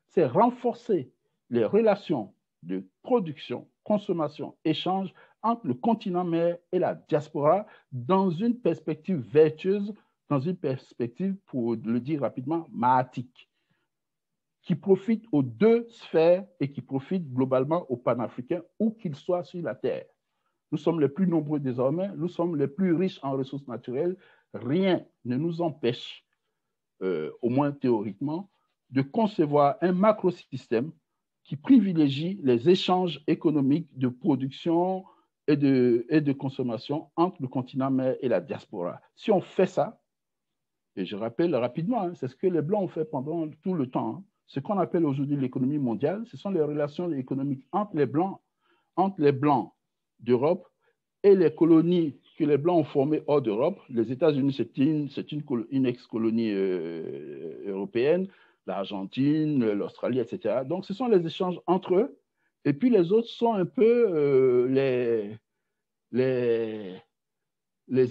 A: C'est renforcer les relations de production, consommation, échange entre le continent mère et la diaspora dans une perspective vertueuse, dans une perspective, pour le dire rapidement, mahatique, qui profite aux deux sphères et qui profite globalement aux panafricains, où qu'ils soient sur la Terre. Nous sommes les plus nombreux désormais, nous sommes les plus riches en ressources naturelles. Rien ne nous empêche, au moins théoriquement, de concevoir un macrosystème qui privilégie les échanges économiques de production et de consommation entre le continent mère et la diaspora. Si on fait ça, et je rappelle rapidement, hein, c'est ce que les Blancs ont fait pendant tout le temps, hein, ce qu'on appelle aujourd'hui l'économie mondiale, ce sont les relations économiques entre les Blancs d'Europe et les colonies que les Blancs ont formées hors d'Europe. Les États-Unis, c'est une ex-colonie européenne, l'Argentine, l'Australie, etc. Donc, ce sont les échanges entre eux. Et puis, les autres sont un peu les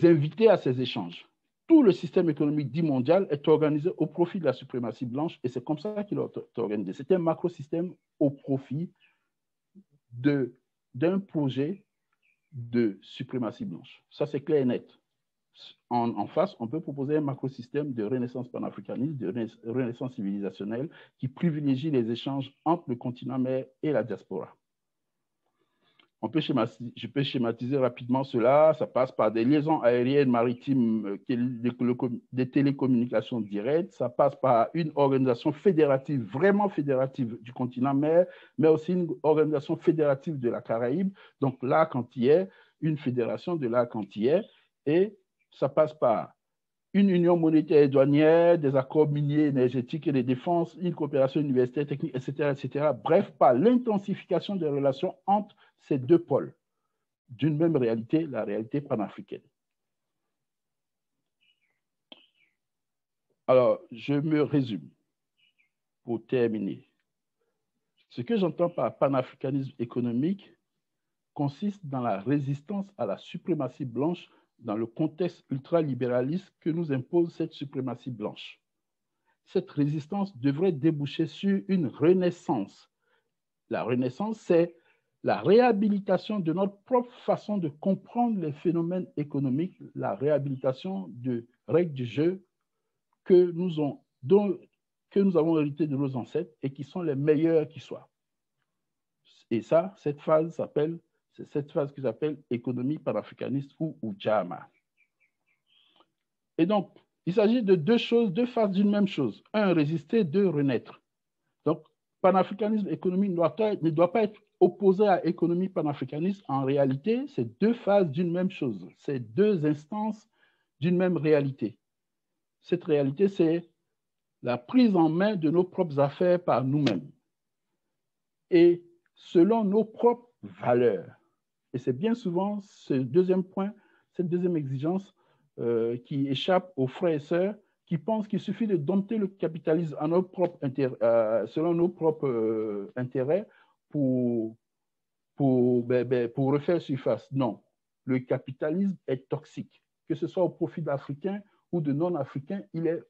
A: invités à ces échanges. Tout le système économique dit mondial est organisé au profit de la suprématie blanche et c'est comme ça qu'il est organisé. C'est un macro-système au profit d'un projet de suprématie blanche. Ça, c'est clair et net. En face, on peut proposer un macro-système de renaissance panafricaniste, de renaissance civilisationnelle qui privilégie les échanges entre le continent mère et la diaspora. Je peux schématiser rapidement cela. Ça passe par des liaisons aériennes, maritimes, des télécommunications directes. Ça passe par une organisation fédérative, vraiment fédérative du continent mère, mais aussi une organisation fédérative de la Caraïbe. Donc, l'arc antillais, une fédération de l'arc antillais. Et ça passe par une union monétaire et douanière, des accords miniers, énergétiques et de défense, une coopération universitaire, technique, etc., etc. Bref, par l'intensification des relations entre ces deux pôles d'une même réalité, la réalité panafricaine. Alors, je me résume pour terminer. Ce que j'entends par panafricanisme économique consiste dans la résistance à la suprématie blanche dans le contexte ultralibéraliste que nous impose cette suprématie blanche. Cette résistance devrait déboucher sur une renaissance. La renaissance, c'est la réhabilitation de notre propre façon de comprendre les phénomènes économiques, la réhabilitation de règles du jeu que nous avons hérité de nos ancêtres et qui sont les meilleures qui soient. Et ça, cette phase c'est cette phase qu'ils appellent économie panafricaniste ou Ujamaa. Et donc, il s'agit de deux choses, deux phases d'une même chose. Un, résister, deux, renaître. Donc, panafricanisme et économie ne doit pas être opposé à économie panafricaniste. En réalité, c'est deux phases d'une même chose. C'est deux instances d'une même réalité. Cette réalité, c'est la prise en main de nos propres affaires par nous-mêmes et selon nos propres valeurs. Et c'est bien souvent ce deuxième point, cette deuxième exigence qui échappe aux frères et sœurs qui pensent qu'il suffit de dompter le capitalisme à nos propres selon nos propres intérêts pour refaire surface. Non, le capitalisme est toxique. Que ce soit au profit d'Africains ou de non-Africains, il est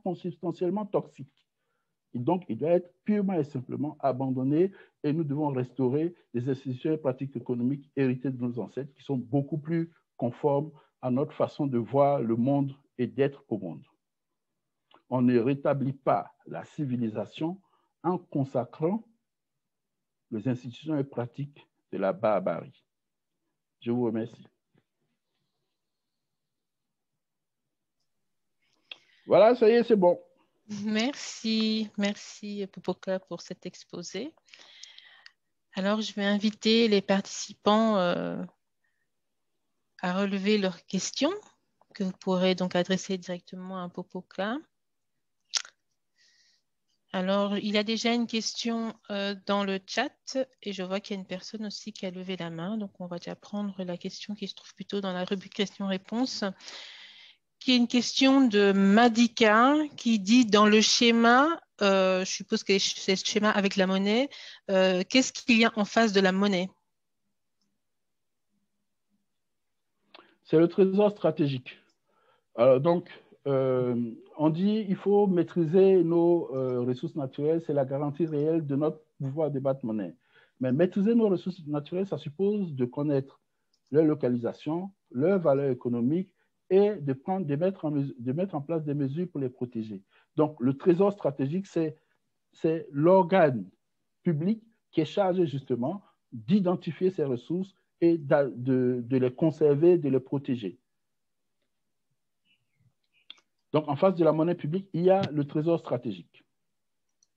A: consubstantiellement toxique. Et donc, il doit être purement et simplement abandonné et nous devons restaurer les institutions et pratiques économiques héritées de nos ancêtres qui sont beaucoup plus conformes à notre façon de voir le monde et d'être au monde. On ne rétablit pas la civilisation en consacrant les institutions et pratiques de la barbarie. Je vous remercie. Voilà, ça y est, c'est bon.
B: Merci Popoka pour cet exposé. Alors, je vais inviter les participants à relever leurs questions que vous pourrez donc adresser directement à Popoka. Alors, il y a déjà une question dans le chat et je vois qu'il y a une personne aussi qui a levé la main. Donc, on va déjà prendre la question qui se trouve plutôt dans la rubrique questions-réponses, qui est une question de Madika qui dit dans le schéma, je suppose que c'est ce schéma avec la monnaie, qu'est-ce qu'il y a en face de la monnaie?
A: C'est le trésor stratégique. Alors, donc, on dit qu'il faut maîtriser nos ressources naturelles, c'est la garantie réelle de notre pouvoir de battre monnaie. Mais maîtriser nos ressources naturelles, ça suppose de connaître leur localisation, leur valeur économique et de mettre en place des mesures pour les protéger. Donc, le trésor stratégique, c'est l'organe public qui est chargé justement d'identifier ces ressources et de les conserver, de les protéger. Donc, en face de la monnaie publique, il y a le trésor stratégique.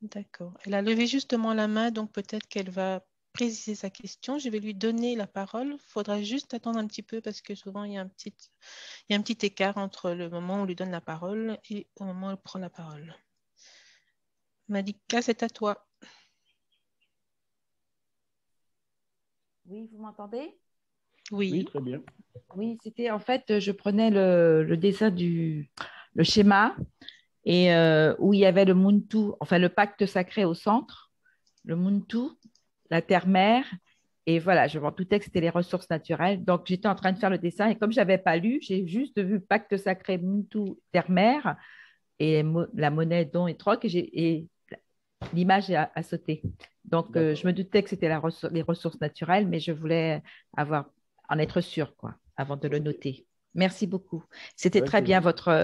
B: D'accord. Elle a levé justement la main, donc peut-être qu'elle va préciser sa question. Je vais lui donner la parole. Il faudra juste attendre un petit peu parce que souvent, il y a un petit écart entre le moment où on lui donne la parole et au moment où elle prend la parole. Madika, c'est à toi.
C: Oui, vous m'entendez?
B: Oui.
A: Oui, très bien.
C: Oui, c'était en fait, je prenais le dessin le schéma et où il y avait le Muntu, enfin le pacte sacré au centre, le Muntu, la terre-mère. Et voilà, je m'en doutais que c'était les ressources naturelles. Donc, j'étais en train de faire le dessin et comme je n'avais pas lu, j'ai juste vu pacte sacré, Muntu, terre-mère et la monnaie, don et troc et l'image a sauté. Donc, je me doutais que c'était les ressources naturelles, mais je voulais en être sûre, quoi, avant de le noter. Merci beaucoup. C'était très bien,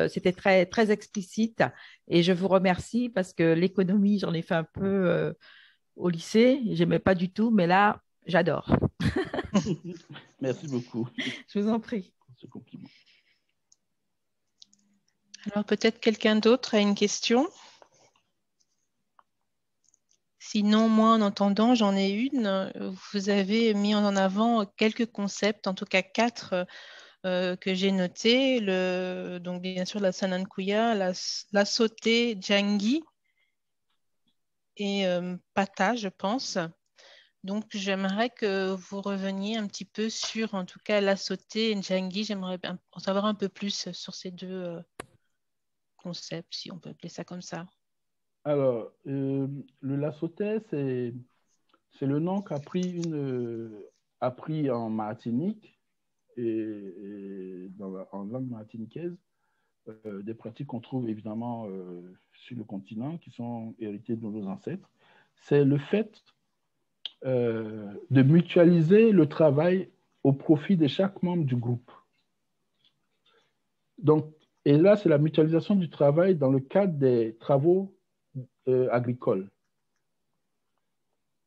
C: c'était très, très explicite et je vous remercie parce que l'économie, j'en ai fait un peu au lycée, j'aimais pas du tout, mais là, j'adore.
A: Merci beaucoup.
C: Je vous en prie.
A: Ce compliment.
B: Alors, peut-être quelqu'un d'autre a une question? Sinon, moi, en entendant, j'en ai une. Vous avez mis en avant quelques concepts, en tout cas 4 que j'ai notés. Donc, bien sûr, la Sanankuya, la Sauté, Djangi et Pata, je pense. Donc, j'aimerais que vous reveniez un petit peu sur, en tout cas, la Sauté et Djangi. J'aimerais en savoir un peu plus sur ces deux concepts, si on peut appeler ça comme ça.
A: Alors, le Lassotais, c'est le nom qu'a pris en Martinique et en langue martiniquaise, des pratiques qu'on trouve évidemment sur le continent qui sont héritées de nos ancêtres. C'est le fait de mutualiser le travail au profit de chaque membre du groupe. Donc, et là, c'est la mutualisation du travail dans le cadre des travaux agricoles.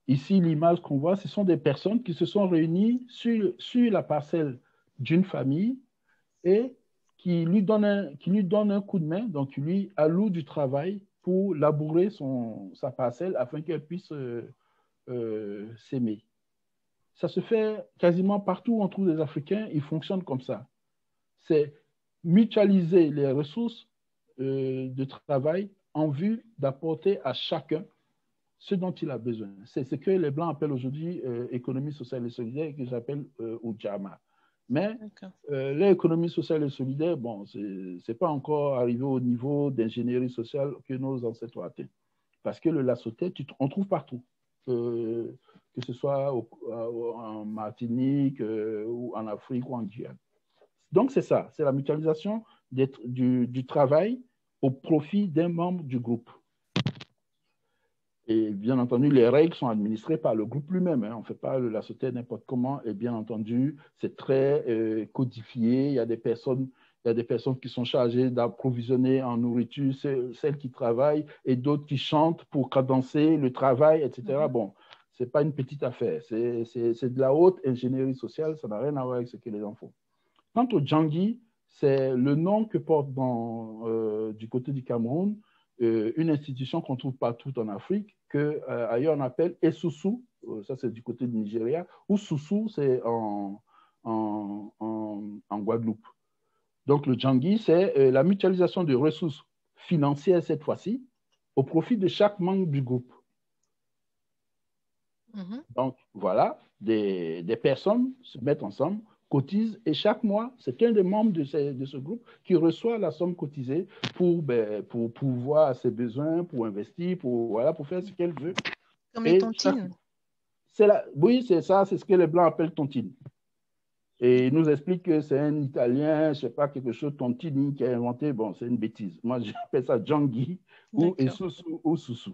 A: Ici, l'image qu'on voit, ce sont des personnes qui se sont réunies sur la parcelle d'une famille et qui lui donnent un coup de main, donc qui lui allouent du travail pour labourer sa parcelle afin qu'elle puisse s'aimer. Ça se fait quasiment partout où on trouve des Africains, ils fonctionnent comme ça. C'est mutualiser les ressources de travail en vue d'apporter à chacun ce dont il a besoin. C'est ce que les Blancs appellent aujourd'hui économie sociale et solidaire et que j'appelle Ujamaa. Mais l'économie sociale et solidaire, bon, ce n'est pas encore arrivé au niveau d'ingénierie sociale que nos ancêtres ont atteint. Parce que le Lassotais, on trouve partout. Que ce soit en Martinique ou en Afrique ou en Guyane. Donc, c'est ça, c'est la mutualisation du travail au profit d'un membre du groupe. Et bien entendu, les règles sont administrées par le groupe lui-même. Hein. On ne fait pas le Lassotais n'importe comment. Et bien entendu, c'est très codifié. Il y a des personnes qui sont chargées d'approvisionner en nourriture celles qui travaillent et d'autres qui chantent pour cadencer le travail, etc. Bon, ce n'est pas une petite affaire. C'est de la haute ingénierie sociale. Ça n'a rien à voir avec ce que les gens font. Quant au Djangui, c'est le nom que porte du côté du Cameroun une institution qu'on trouve partout en Afrique, qu'ailleurs on appelle Esusu, ça c'est du côté du Nigeria, ou Susu, c'est en Guadeloupe. Donc le Djangui, c'est la mutualisation de ressources financières cette fois-ci, au profit de chaque membre du groupe. Donc voilà, des personnes se mettent ensemble, cotisent et chaque mois, c'est un des membres de ce groupe qui reçoit la somme cotisée pour pouvoir ses besoins, pour investir, pour faire ce qu'elle veut.
B: Comme les tontines.
A: Oui, c'est ça, c'est ce que les Blancs appellent tontine. Et ils nous expliquent que c'est un Italien, je ne sais pas, quelque chose, tontini, qui a inventé. Bon, c'est une bêtise. Moi, j'appelle ça Djangui ou Esusu ou Susu.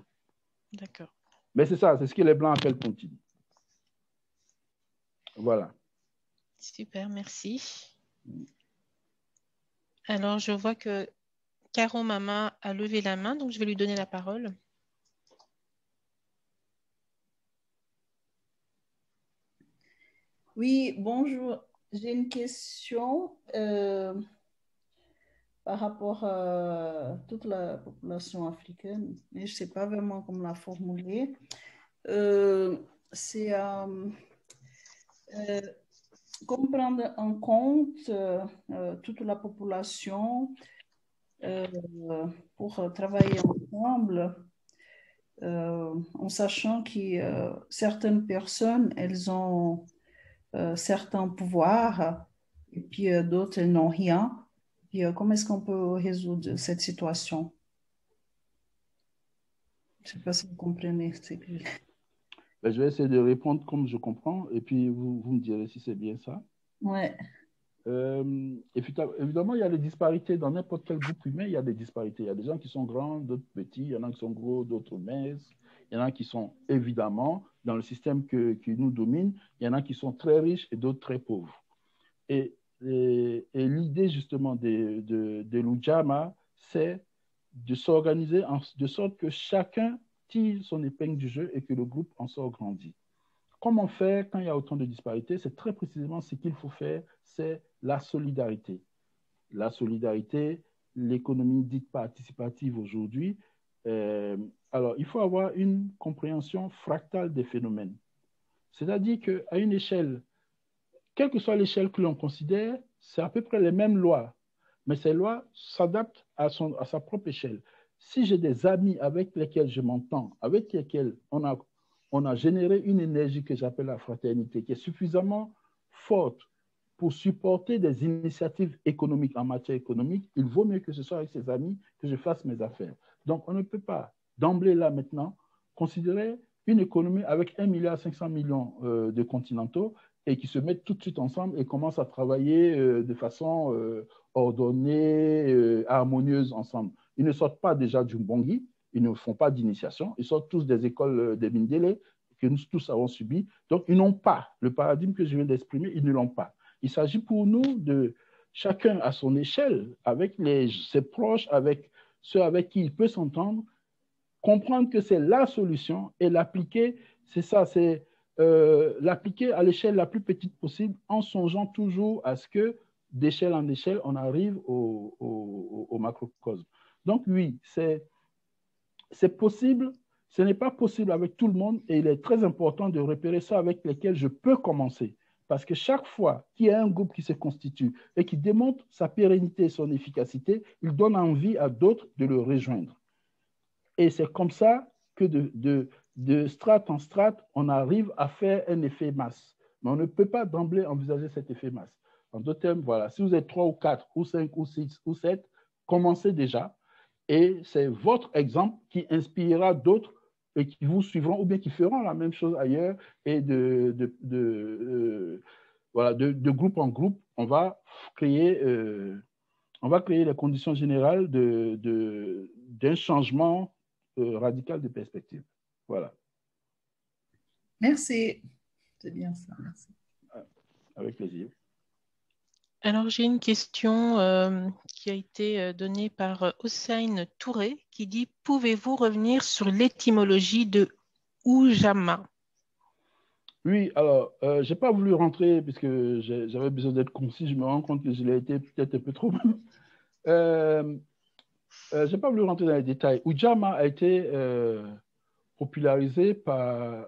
B: D'accord.
A: Mais c'est ça, c'est ce que les Blancs appellent tontine. Voilà.
B: Super, merci. Alors, je vois que Caro Mama a levé la main, donc je vais lui donner la parole.
D: Oui, bonjour. J'ai une question par rapport à toute la population africaine, mais je ne sais pas vraiment comment la formuler. C'est comment prendre en compte toute la population pour travailler ensemble, en sachant que certaines personnes, elles ont certains pouvoirs et puis d'autres, elles n'ont rien. Et comment est-ce qu'on peut résoudre cette situation? Je ne sais pas si vous comprenez.
A: Ben, je vais essayer de répondre comme je comprends et puis vous me direz si c'est bien ça.
D: Ouais.
A: Évidemment, il y a des disparités dans n'importe quel groupe humain. Il y a des disparités. Il y a des gens qui sont grands, d'autres petits. Il y en a qui sont gros, d'autres minces. Il y en a qui sont évidemment dans le système qui nous domine. Il y en a qui sont très riches et d'autres très pauvres. Et l'idée justement de l'Ujamaa, c'est de s'organiser de sorte que chacun tire son épingle du jeu et que le groupe en sort grandi. Comment faire quand il y a autant de disparités? C'est très précisément ce qu'il faut faire, c'est la solidarité. La solidarité, l'économie dite participative aujourd'hui. Alors, il faut avoir une compréhension fractale des phénomènes. C'est-à-dire qu'à une échelle, quelle que soit l'échelle que l'on considère, c'est à peu près les mêmes lois. Mais ces lois s'adaptent à sa propre échelle. Si j'ai des amis avec lesquels je m'entends, avec lesquels on a généré une énergie que j'appelle la fraternité, qui est suffisamment forte pour supporter des initiatives économiques en matière économique, il vaut mieux que ce soit avec ses amis que je fasse mes affaires. Donc, on ne peut pas, d'emblée là maintenant, considérer une économie avec 1,5 milliard de continentaux et qui se mettent tout de suite ensemble et commencent à travailler de façon ordonnée, harmonieuse ensemble. Ils ne sortent pas déjà du Mbongi, ils ne font pas d'initiation, ils sortent tous des écoles des Mindélé, que nous tous avons subi. Donc, ils n'ont pas le paradigme que je viens d'exprimer, ils ne l'ont pas. Il s'agit pour nous de chacun à son échelle, avec ses proches, avec ceux avec qui il peut s'entendre, comprendre que c'est la solution et l'appliquer, c'est ça, c'est l'appliquer à l'échelle la plus petite possible en songeant toujours à ce que d'échelle en échelle, on arrive au macrocosme. Donc oui, c'est possible, ce n'est pas possible avec tout le monde et il est très important de repérer ça avec lesquels je peux commencer. Parce que chaque fois qu'il y a un groupe qui se constitue et qui démontre sa pérennité et son efficacité, il donne envie à d'autres de le rejoindre. Et c'est comme ça que de strate en strate, on arrive à faire un effet masse. Mais on ne peut pas d'emblée envisager cet effet masse. En d'autres termes, voilà, si vous êtes 3 ou 4 ou 5 ou 6 ou 7, commencez déjà. Et c'est votre exemple qui inspirera d'autres et qui vous suivront ou bien qui feront la même chose ailleurs. Et voilà, de groupe en groupe, on va créer les conditions générales d'un changement radical de perspective. Voilà.
D: Merci. C'est bien ça, merci.
A: Avec plaisir.
B: Alors, j'ai une question qui a été donnée par Hossein Touré qui dit « Pouvez-vous revenir sur l'étymologie de Ujamaa ?»
A: Oui, alors, je n'ai pas voulu rentrer puisque j'avais besoin d'être concis. Je me rends compte que je l'ai été peut-être un peu trop. Je n'ai pas voulu rentrer dans les détails. Ujamaa a été popularisé par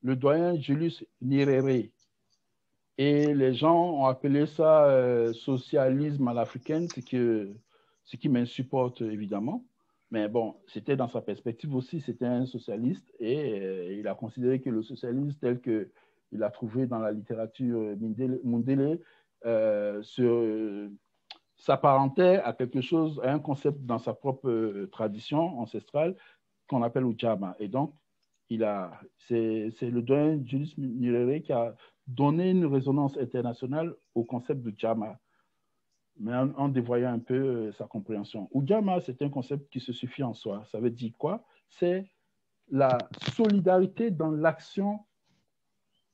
A: le doyen Julius Nyerere. Et les gens ont appelé ça socialisme à l'africaine, ce qui m'insupporte évidemment. Mais bon, c'était dans sa perspective aussi, c'était un socialiste et il a considéré que le socialisme tel qu'il a trouvé dans la littérature Mundele s'apparentait à quelque chose, à un concept dans sa propre tradition ancestrale qu'on appelle Ujamaa. Et donc, c'est le doyen Julius Nyerere qui a donné une résonance internationale au concept de Ujamaa, mais en dévoyant un peu sa compréhension. Ujamaa, c'est un concept qui se suffit en soi. Ça veut dire quoi? C'est la solidarité dans l'action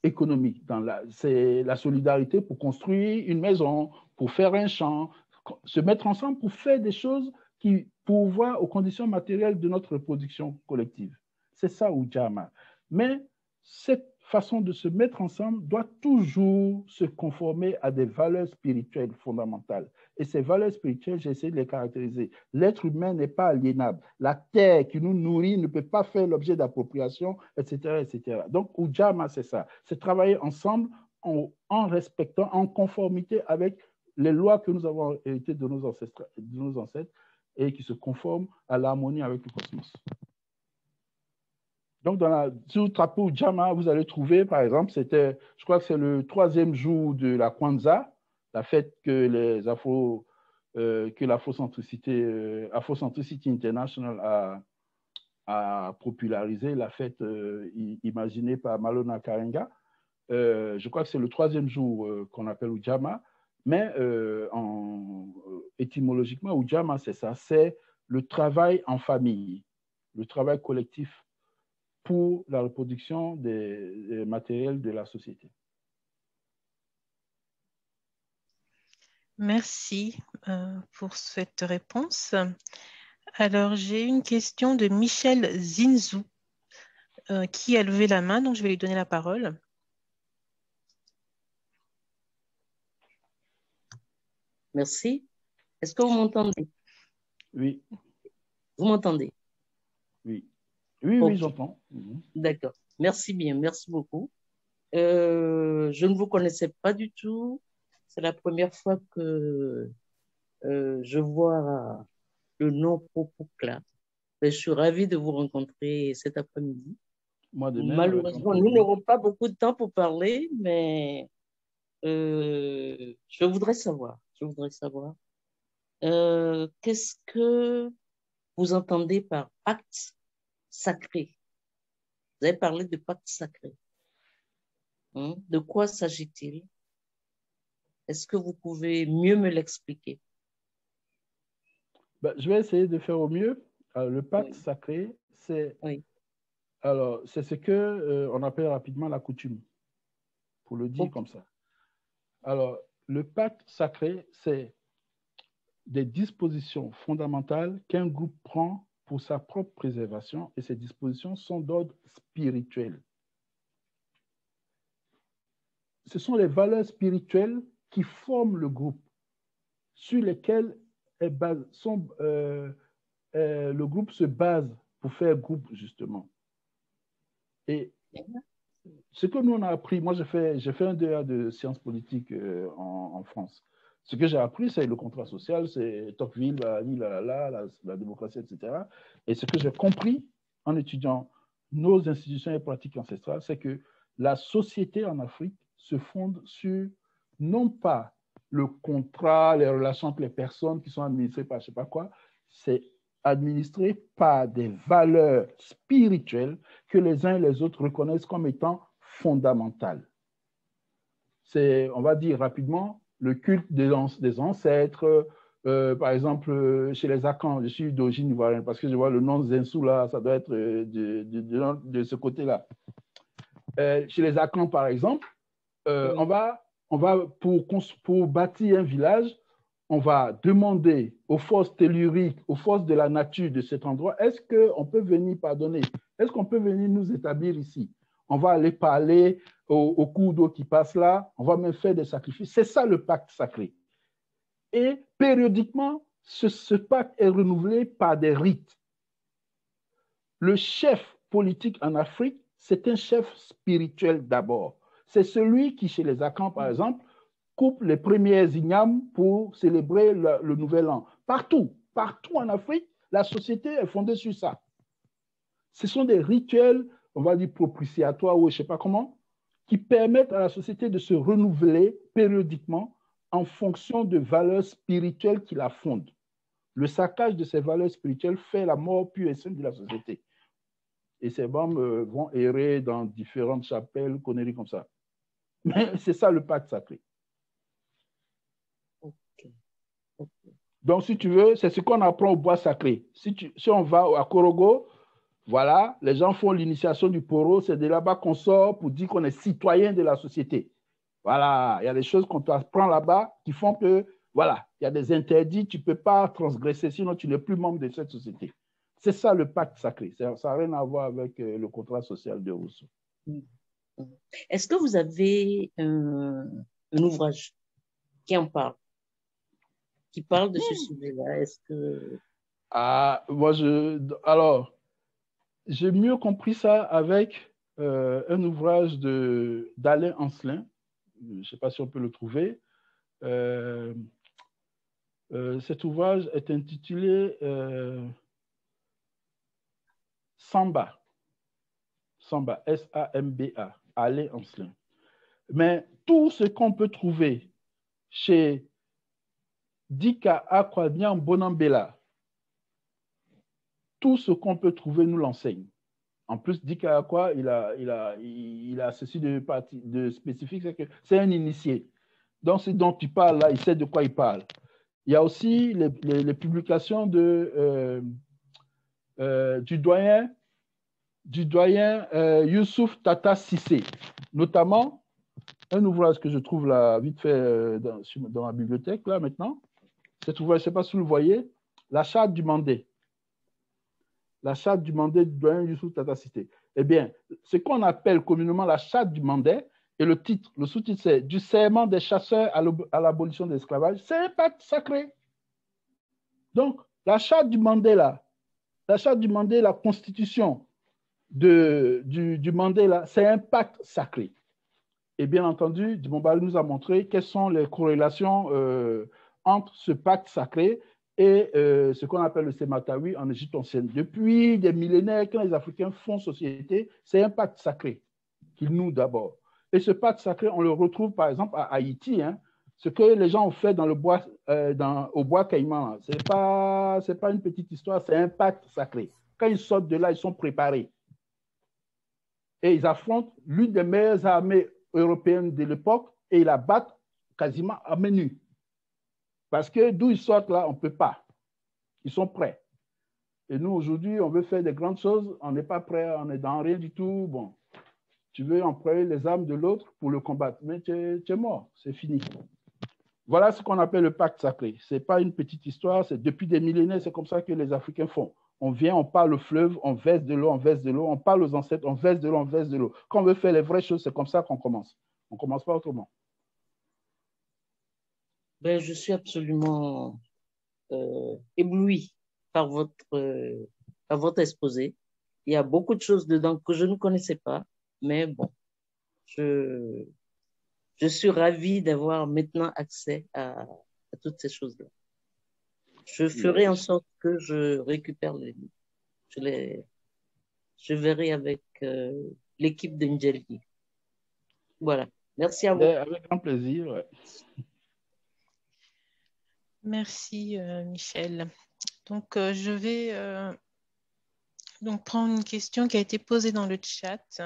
A: économique. C'est la solidarité pour construire une maison, pour faire un champ, se mettre ensemble pour faire des choses qui pourvoient aux conditions matérielles de notre reproduction collective. C'est ça Ujamaa. Mais cette façon de se mettre ensemble doit toujours se conformer à des valeurs spirituelles fondamentales. Et ces valeurs spirituelles, j'ai essayé de les caractériser. L'être humain n'est pas aliénable. La terre qui nous nourrit ne peut pas faire l'objet d'appropriation, etc., etc. Donc, Ujamaa, c'est ça. C'est travailler ensemble en respectant, en conformité avec les lois que nous avons héritées de nos ancêtres et qui se conforment à l'harmonie avec le cosmos. Donc, sur le drapeau Ujamaa, vous allez trouver, par exemple, je crois que c'est le 3e jour de la Kwanzaa, la fête que l'Afrocentricity International a popularisé, la fête imaginée par Malona Karenga. Je crois que c'est le 3e jour qu'on appelle Ujamaa, mais étymologiquement, Ujamaa, c'est ça, c'est le travail en famille, le travail collectif pour la reproduction des matériels de la société.
B: Merci pour cette réponse. Alors, j'ai une question de Michel Zinzou qui a levé la main, donc je vais lui donner la parole.
E: Merci. Est-ce que vous m'entendez?
A: Oui.
E: Vous m'entendez?
A: Oui. Oui, okay. Oui, j'entends.
E: D'accord. Merci bien, merci beaucoup. Je ne vous connaissais pas du tout. C'est la première fois que je vois le nom Popokla. Je suis ravie de vous rencontrer cet après-midi.
A: Moi de même.
E: Malheureusement, nous n'aurons pas beaucoup de temps pour parler, mais je voudrais savoir qu'est-ce que vous entendez par pacte sacré? Vous avez parlé de pacte sacré. De quoi s'agit-il? Est-ce que vous pouvez mieux me l'expliquer?
A: Je vais essayer de faire au mieux. Le pacte sacré, c'est Alors, c'est ce que on appelle rapidement la coutume, pour le dire comme ça. Alors, le pacte sacré, c'est des dispositions fondamentales qu'un groupe prend pour sa propre préservation, et ces dispositions sont d'ordre spirituel. Ce sont les valeurs spirituelles qui forment le groupe, sur lesquelles le groupe se base pour faire groupe, justement. Et ce que nous, on a appris, moi, j'ai fait un DEA de sciences politiques en France. Ce que j'ai appris, c'est le contrat social, c'est Tocqueville, la démocratie, etc. Et ce que j'ai compris en étudiant nos institutions et pratiques ancestrales, c'est que la société en Afrique se fonde sur non pas le contrat, les relations entre les personnes qui sont administrées par je ne sais pas quoi, c'est administré par des valeurs spirituelles que les uns et les autres reconnaissent comme étant fondamentales. C'est, on va dire rapidement, le culte des ancêtres. Par exemple, chez les Akans, je suis d'origine ivoirienne parce que je vois le nom Zensou là, ça doit être de ce côté-là. Chez les Akans, par exemple, on va pour bâtir un village, on va demander aux forces telluriques, aux forces de la nature de cet endroit, est-ce qu'on peut venir pardonner? Est-ce qu'on peut venir nous établir ici? On va aller parler au cours d'eau qui passe là, on va même faire des sacrifices. C'est ça le pacte sacré. Et périodiquement, ce pacte est renouvelé par des rites. Le chef politique en Afrique, c'est un chef spirituel d'abord. C'est celui qui, chez les Akans, par exemple, coupe les premières ignames pour célébrer le nouvel an. Partout en Afrique, la société est fondée sur ça. Ce sont des rituels, on va dire propitiatoires ou je ne sais pas comment, qui permettent à la société de se renouveler périodiquement en fonction de valeurs spirituelles qui la fondent. Le saccage de ces valeurs spirituelles fait la mort pure et simple de la société. Et ces membres vont errer dans différentes chapelles, conneries comme ça. Mais c'est ça le pacte sacré. Donc, si tu veux, c'est ce qu'on apprend au bois sacré. Si on va à Korogo, voilà, les gens font l'initiation du poro, c'est de là-bas qu'on sort pour dire qu'on est citoyen de la société. Voilà, il y a des choses qu'on apprend là-bas qui font que, voilà, il y a des interdits, tu ne peux pas transgresser, sinon tu n'es plus membre de cette société. C'est ça le pacte sacré. Ça n'a rien à voir avec le contrat social de Rousseau.
E: Est-ce que vous avez un ouvrage qui en parle? Qui parle de ce sujet-là? Est-ce que...
A: Alors, j'ai mieux compris ça avec un ouvrage d'Alain Ancelin. Je ne sais pas si on peut le trouver. Cet ouvrage est intitulé Samba. Samba, S-A-M-B-A, Alain Ancelin. Mais tout ce qu'on peut trouver chez Dika Akwabian Bonambela, tout ce qu'on peut trouver nous l'enseigne. En plus, Dika Akwa, il a ceci de spécifique, c'est que c'est un initié. Donc, ce dont tu parles là, il sait de quoi il parle. Il y a aussi les publications du doyen Youssouf Tata Sissé, notamment un ouvrage que je trouve là, vite fait dans ma bibliothèque, là, maintenant. Cet ouvrage, je ne sais pas si vous le voyez, La Charte du Mandé. La Charte du Mandé du doyen Youssouf Tata Sissé. Eh bien, ce qu'on appelle communément la Charte du Mandé, et le sous-titre, c'est « Du serment des chasseurs à l'abolition de l'esclavage », c'est un pacte sacré. Donc, la Charte du Mandé, là, la constitution du Mandela, c'est un pacte sacré. Et bien entendu, Dimombali nous a montré quelles sont les corrélations entre ce pacte sacré et ce qu'on appelle le Sematawi en Égypte ancienne. Depuis des millénaires, quand les Africains font société, c'est un pacte sacré qu'ils nouent d'abord. Et ce pacte sacré, on le retrouve par exemple à Haïti, hein, ce que les gens ont fait dans le bois, au bois Caïman. Ce n'est pas une petite histoire, c'est un pacte sacré. Quand ils sortent de là, ils sont préparés. Et ils affrontent l'une des meilleures armées européennes de l'époque et ils la battent quasiment à main nue. Parce que d'où ils sortent là, on ne peut pas. Ils sont prêts. Et nous, aujourd'hui, on veut faire des grandes choses, on n'est pas prêt, on est dans rien du tout. Bon, tu veux employer les armes de l'autre pour le combattre, mais tu es mort, c'est fini. Voilà ce qu'on appelle le pacte sacré. Ce n'est pas une petite histoire, c'est depuis des millénaires, c'est comme ça que les Africains font. On vient, on parle au fleuve, on verse de l'eau, on parle aux ancêtres, on verse de l'eau, on verse de l'eau. Quand on veut faire les vraies choses, c'est comme ça qu'on commence. On ne commence pas autrement.
E: Ben, je suis absolument ébloui par votre exposé. Il y a beaucoup de choses dedans que je ne connaissais pas, mais bon, je suis ravie d'avoir maintenant accès à toutes ces choses-là. Je ferai en sorte que je récupère les livres. Je verrai avec l'équipe de Ndjelgi. Voilà. Merci à vous.
A: Avec grand plaisir. Ouais.
B: Merci, Michel. Donc, je vais donc prendre une question qui a été posée dans le chat.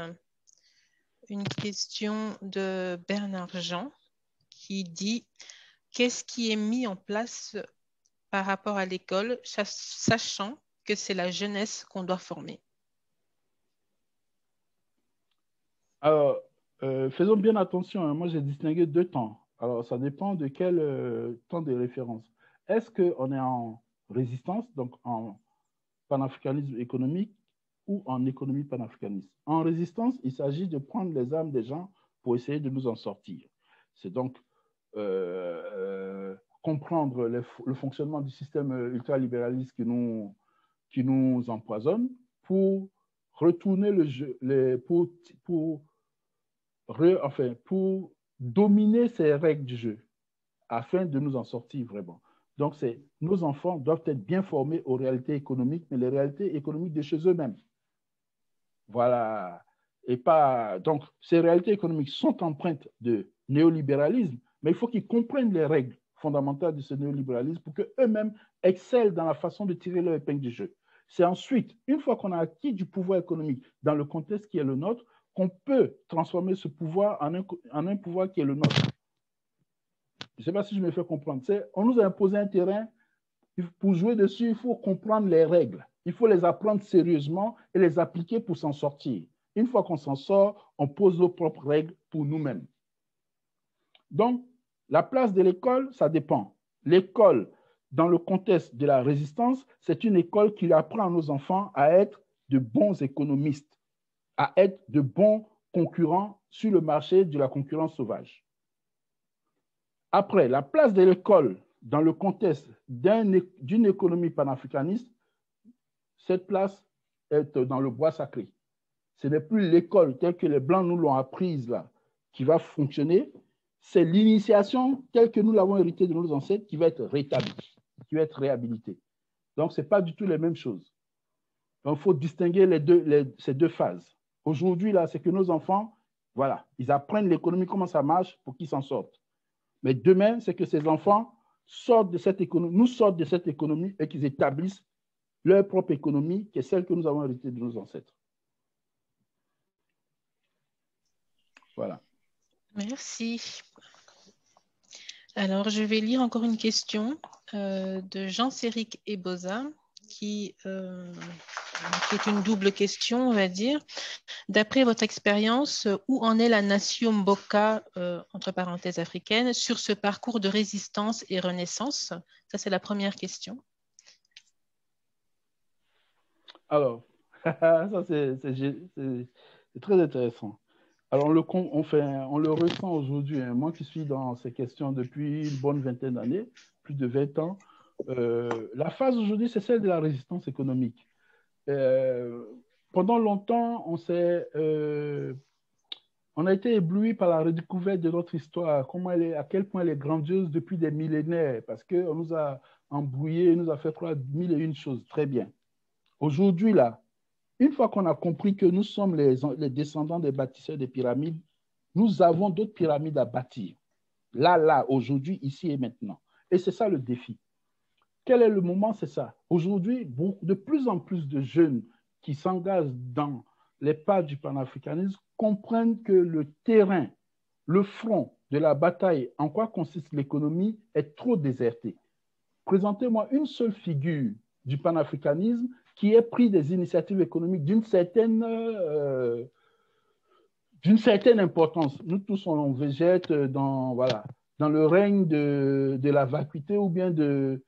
B: Une question de Bernard Jean qui dit « Qu'est-ce qui est mis en place par rapport à l'école, sachant que c'est la jeunesse qu'on doit former ?»
A: Alors, faisons bien attention. Hein. Moi, j'ai distingué 2 temps. Alors, ça dépend de quel temps de référence. Est-ce qu'on est en résistance, donc en panafricanisme économique, ou en économie panafricaniste? En résistance, il s'agit de prendre les armes des gens pour essayer de nous en sortir. C'est donc comprendre le fonctionnement du système ultralibéraliste qui nous empoisonne pour retourner le jeu, pour dominer ces règles du jeu afin de nous en sortir vraiment. Donc, nos enfants doivent être bien formés aux réalités économiques, mais les réalités économiques de chez eux-mêmes. Voilà. Et pas, donc, ces réalités économiques sont empreintes de néolibéralisme, mais il faut qu'ils comprennent les règles fondamentales de ce néolibéralisme pour qu'eux-mêmes excellent dans la façon de tirer leur épingle du jeu. C'est ensuite, une fois qu'on a acquis du pouvoir économique dans le contexte qui est le nôtre, qu'on peut transformer ce pouvoir en un pouvoir qui est le nôtre. Je ne sais pas si je me fais comprendre. On nous a imposé un terrain, pour jouer dessus, il faut comprendre les règles. Il faut les apprendre sérieusement et les appliquer pour s'en sortir. Une fois qu'on s'en sort, on pose nos propres règles pour nous-mêmes. Donc, la place de l'école, ça dépend. L'école, dans le contexte de la résistance, c'est une école qui apprend à nos enfants à être de bons économistes, à être de bons concurrents sur le marché de la concurrence sauvage. Après, la place de l'école dans le contexte d'une économie panafricaniste, cette place est dans le bois sacré. Ce n'est plus l'école telle que les Blancs nous l'ont apprise là, qui va fonctionner. C'est l'initiation telle que nous l'avons héritée de nos ancêtres qui va être rétablie, qui va être réhabilitée. Donc, ce n'est pas du tout les mêmes choses. Donc, il faut distinguer ces 2 phases. Aujourd'hui, là, c'est que nos enfants, voilà, ils apprennent l'économie, comment ça marche pour qu'ils s'en sortent. Mais demain, c'est que ces enfants sortent de cette économie, nous sortent de cette économie et qu'ils établissent leur propre économie, qui est celle que nous avons héritée de nos ancêtres. Voilà.
B: Merci. Alors, je vais lire encore une question de Jean-Céric Eboza, qui est une double question, on va dire. D'après votre expérience, où en est la nation Mboka, entre parenthèses africaine, sur ce parcours de résistance et renaissance? Ça, c'est la première question.
A: Alors, ça, c'est très intéressant. Alors, on le ressent aujourd'hui. Hein. Moi qui suis dans ces questions depuis une bonne vingtaine d'années, plus de 20 ans, la phase aujourd'hui, c'est celle de la résistance économique. Pendant longtemps, on a été ébloui par la redécouverte de notre histoire, à quel point elle est grandiose depuis des millénaires, parce qu'on nous a embrouillés, nous a fait croire 1001 choses. Très bien. Aujourd'hui, là, une fois qu'on a compris que nous sommes les descendants des bâtisseurs des pyramides, nous avons d'autres pyramides à bâtir. Là, aujourd'hui, ici et maintenant. Et c'est ça le défi. Quel est le moment? C'est ça. Aujourd'hui, de plus en plus de jeunes qui s'engagent dans les pas du panafricanisme comprennent que le terrain, le front de la bataille, en quoi consiste l'économie, est trop déserté. Présentez-moi une seule figure du panafricanisme qui ait pris des initiatives économiques d'une certaine importance. Nous tous, on végète dans, voilà, dans le règne de la vacuité ou bien de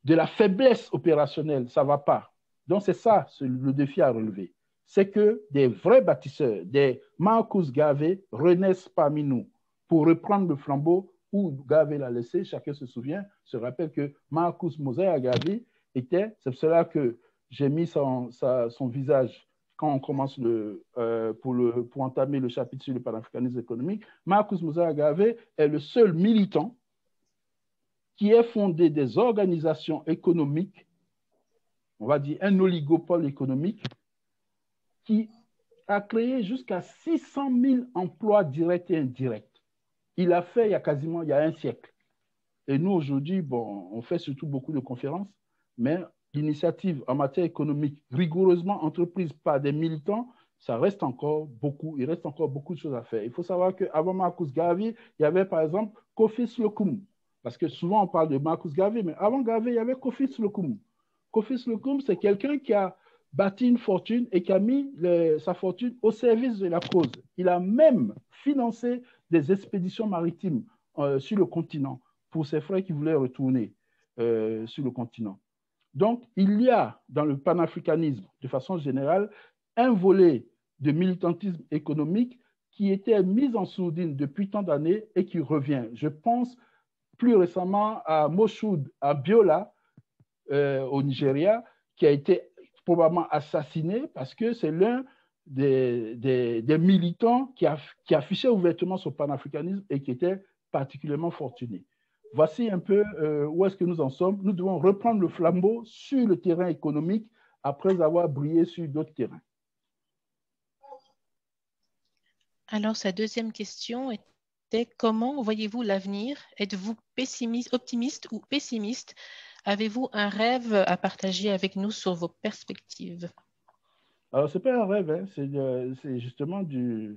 A: la faiblesse opérationnelle. Ça ne va pas. Donc, c'est ça le défi à relever. C'est que des vrais bâtisseurs, des Marcus Garvey renaissent parmi nous pour reprendre le flambeau où Garvey l'a laissé. Chacun se souvient, se rappelle que Marcus Mosiah Garvey était, c'est pour cela que j'ai mis son visage quand on commence pour entamer le chapitre sur le panafricanisme économique. Marcus Mosiah Garvey est le seul militant qui ait fondé des organisations économiques, on va dire un oligopole économique, qui a créé jusqu'à 600 000 emplois directs et indirects. Il l'a fait il y a un siècle. Et nous, aujourd'hui, bon, on fait surtout beaucoup de conférences, mais l'initiative en matière économique rigoureusement entreprise par des militants, ça reste encore beaucoup, il reste encore beaucoup de choses à faire. Il faut savoir qu'avant Marcus Garvey, il y avait par exemple Kofi Slocum, parce que souvent on parle de Marcus Garvey, mais avant Garvey, il y avait Kofi Slocum. Kofi Slocum, c'est quelqu'un qui a bâti une fortune et qui a mis sa fortune au service de la cause. Il a même financé des expéditions maritimes sur le continent pour ses frères qui voulaient retourner sur le continent. Donc, il y a dans le panafricanisme, de façon générale, un volet de militantisme économique qui était mis en sourdine depuis tant d'années et qui revient. Je pense plus récemment à Moshood Abiola au Nigeria, qui a été probablement assassiné parce que c'est l'un des militants qui affichait ouvertement son panafricanisme et qui était particulièrement fortuné. Voici un peu où est-ce que nous en sommes. Nous devons reprendre le flambeau sur le terrain économique après avoir brillé sur d'autres terrains.
B: Alors, sa deuxième question était: comment voyez-vous l'avenir? Êtes-vous optimiste ou pessimiste? Avez-vous un rêve à partager avec nous sur vos perspectives?
A: Alors, ce n'est pas un rêve, hein, c'est justement de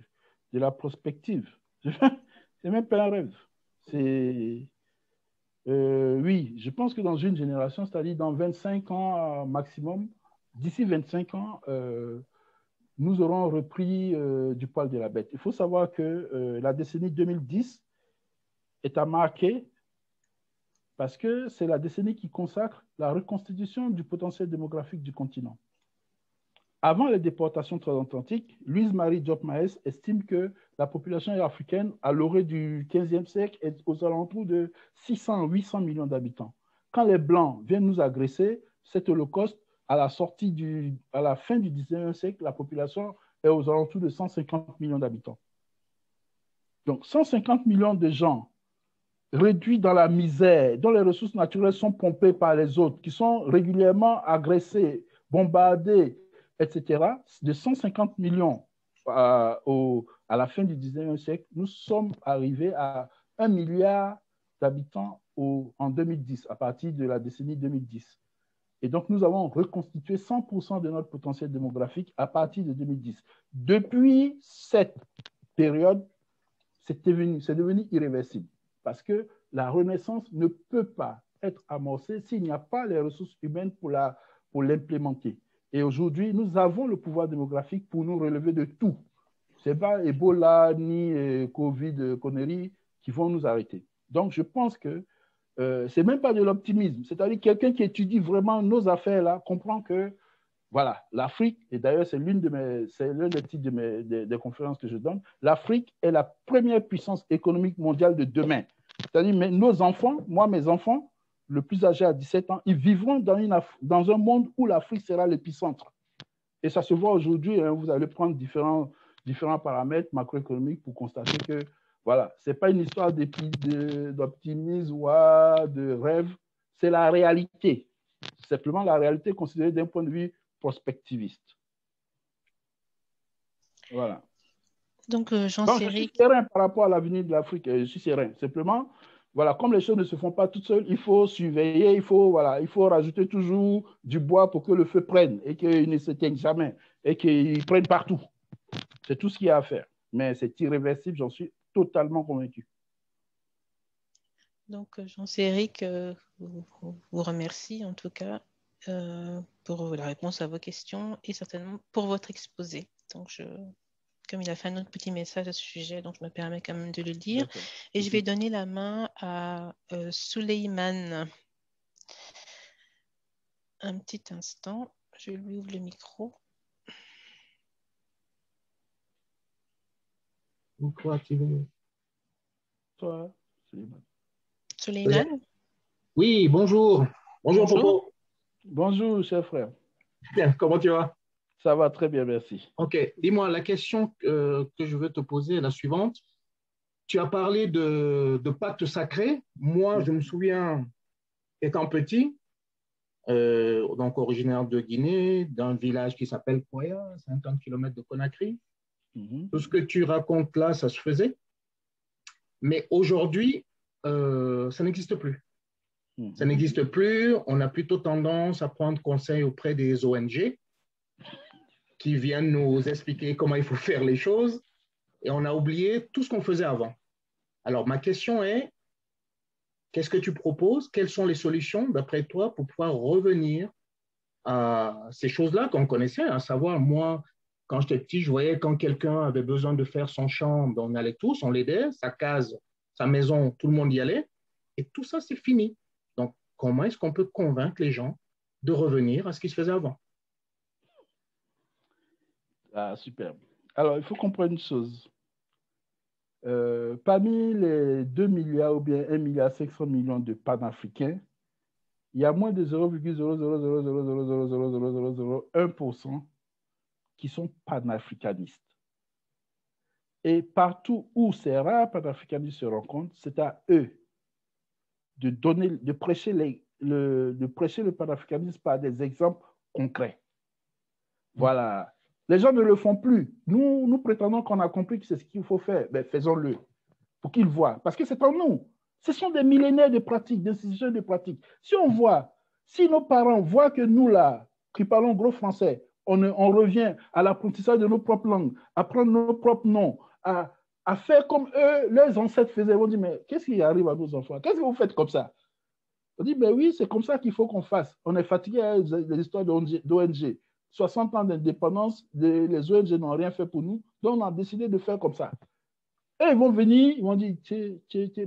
A: la prospective. C'est même pas un rêve. Oui, je pense que dans une génération, c'est-à-dire dans 25 ans maximum, d'ici 25 ans, nous aurons repris du poil de la bête. Il faut savoir que la décennie 2010 est à marquer parce que c'est la décennie qui consacre la reconstitution du potentiel démographique du continent. Avant les déportations transatlantiques, Louise-Marie Diop-Maes estime que la population africaine, à l'orée du XVe siècle, est aux alentours de 600 à 800 millions d'habitants. Quand les Blancs viennent nous agresser, cet holocauste, à la fin du XIXe siècle, la population est aux alentours de 150 millions d'habitants. Donc, 150 millions de gens réduits dans la misère, dont les ressources naturelles sont pompées par les autres, qui sont régulièrement agressés, bombardés, etc., de 150 millions à la fin du 19e siècle, nous sommes arrivés à 1 milliard d'habitants en 2010, à partir de la décennie 2010. Et donc, nous avons reconstitué 100% de notre potentiel démographique à partir de 2010. Depuis cette période, c'est devenu irréversible parce que la renaissance ne peut pas être amorcée s'il n'y a pas les ressources humaines pour l'implémenter. Et aujourd'hui, nous avons le pouvoir démographique pour nous relever de tout. Ce n'est pas Ebola ni Covid, conneries qui vont nous arrêter. Donc, je pense que ce n'est même pas de l'optimisme. C'est-à-dire quelqu'un qui étudie vraiment nos affaires là comprend que, voilà, l'Afrique, et d'ailleurs, c'est l'un des titres des conférences que je donne, l'Afrique est la première puissance économique mondiale de demain. C'est-à-dire, nos enfants, moi, mes enfants, le plus âgé à 17 ans, ils vivront dans un monde où l'Afrique sera l'épicentre. Et ça se voit aujourd'hui, hein, vous allez prendre différents paramètres macroéconomiques pour constater que, voilà, ce n'est pas une histoire d'optimisme ou de rêve, c'est la réalité. Simplement la réalité considérée d'un point de vue prospectiviste. Voilà.
B: Donc,
A: Je suis serein par rapport à l'avenir de l'Afrique. Je suis serein. Simplement, voilà, comme les choses ne se font pas toutes seules, il faut surveiller, il faut rajouter toujours du bois pour que le feu prenne et qu'il ne s'éteigne jamais et qu'il prenne partout. C'est tout ce qu'il y a à faire. Mais c'est irréversible, j'en suis totalement convaincu.
B: Donc, Jean-Céric vous remercie en tout cas pour la réponse à vos questions et certainement pour votre exposé. Donc, comme il a fait un autre petit message à ce sujet, donc je me permets quand même de le lire. Et je vais donner la main à Souleymane. Un petit instant, je lui ouvre le micro.
F: Micro activé.
A: Toi, Souleymane.
B: Souleymane?
F: Oui, bonjour. Bonjour,
B: Bonjour.
F: Popo.
A: Bonjour, cher frère.
F: Bien, comment tu vas?
A: Ça va très bien, merci.
F: Ok, dis-moi, la question que je veux te poser est la suivante. Tu as parlé de pacte sacré. Moi, je me souviens, étant petit, donc originaire de Guinée, d'un village qui s'appelle Koya, 50 km de Conakry. Tout ce que tu racontes là, ça se faisait. Mais aujourd'hui, ça n'existe plus. Ça n'existe plus. On a plutôt tendance à prendre conseil auprès des ONG qui viennent nous expliquer comment il faut faire les choses. Et on a oublié tout ce qu'on faisait avant. Alors, ma question est, qu'est-ce que tu proposes? Quelles sont les solutions, d'après toi, pour pouvoir revenir à ces choses-là qu'on connaissait? À savoir, moi, quand j'étais petit, je voyais quand quelqu'un avait besoin de faire son champ, on allait tous, on l'aidait, sa case, sa maison, tout le monde y allait. Et tout ça, c'est fini. Donc, comment est-ce qu'on peut convaincre les gens de revenir à ce qui se faisait avant?
A: Ah, superbe. Alors, il faut comprendre une chose. Parmi les 2 milliards ou bien 1 milliard 500 millions de panafricains, il y a moins de 0,000000001% qui sont panafricanistes. Et partout où ces rares panafricanistes se rencontrent, c'est à eux de prêcher le panafricanisme par des exemples concrets. Voilà. Les gens ne le font plus. Nous prétendons qu'on a compris que c'est ce qu'il faut faire. Ben, faisons-le pour qu'ils voient. Parce que c'est en nous. Ce sont des millénaires de pratiques, d'institutions de pratiques. Si on voit, si nos parents voient que nous, là, qui parlons gros français, on revient à l'apprentissage de nos propres langues, à prendre nos propres noms, à faire comme eux, leurs ancêtres faisaient. On dit, mais qu'est-ce qui arrive à nos enfants? Qu'est-ce que vous faites comme ça? On dit, ben oui, c'est comme ça qu'il faut qu'on fasse. On est fatigué des histoires d'ONG. 60 ans d'indépendance, les ONG n'ont rien fait pour nous, donc on a décidé de faire comme ça. Et ils vont venir, ils vont dire,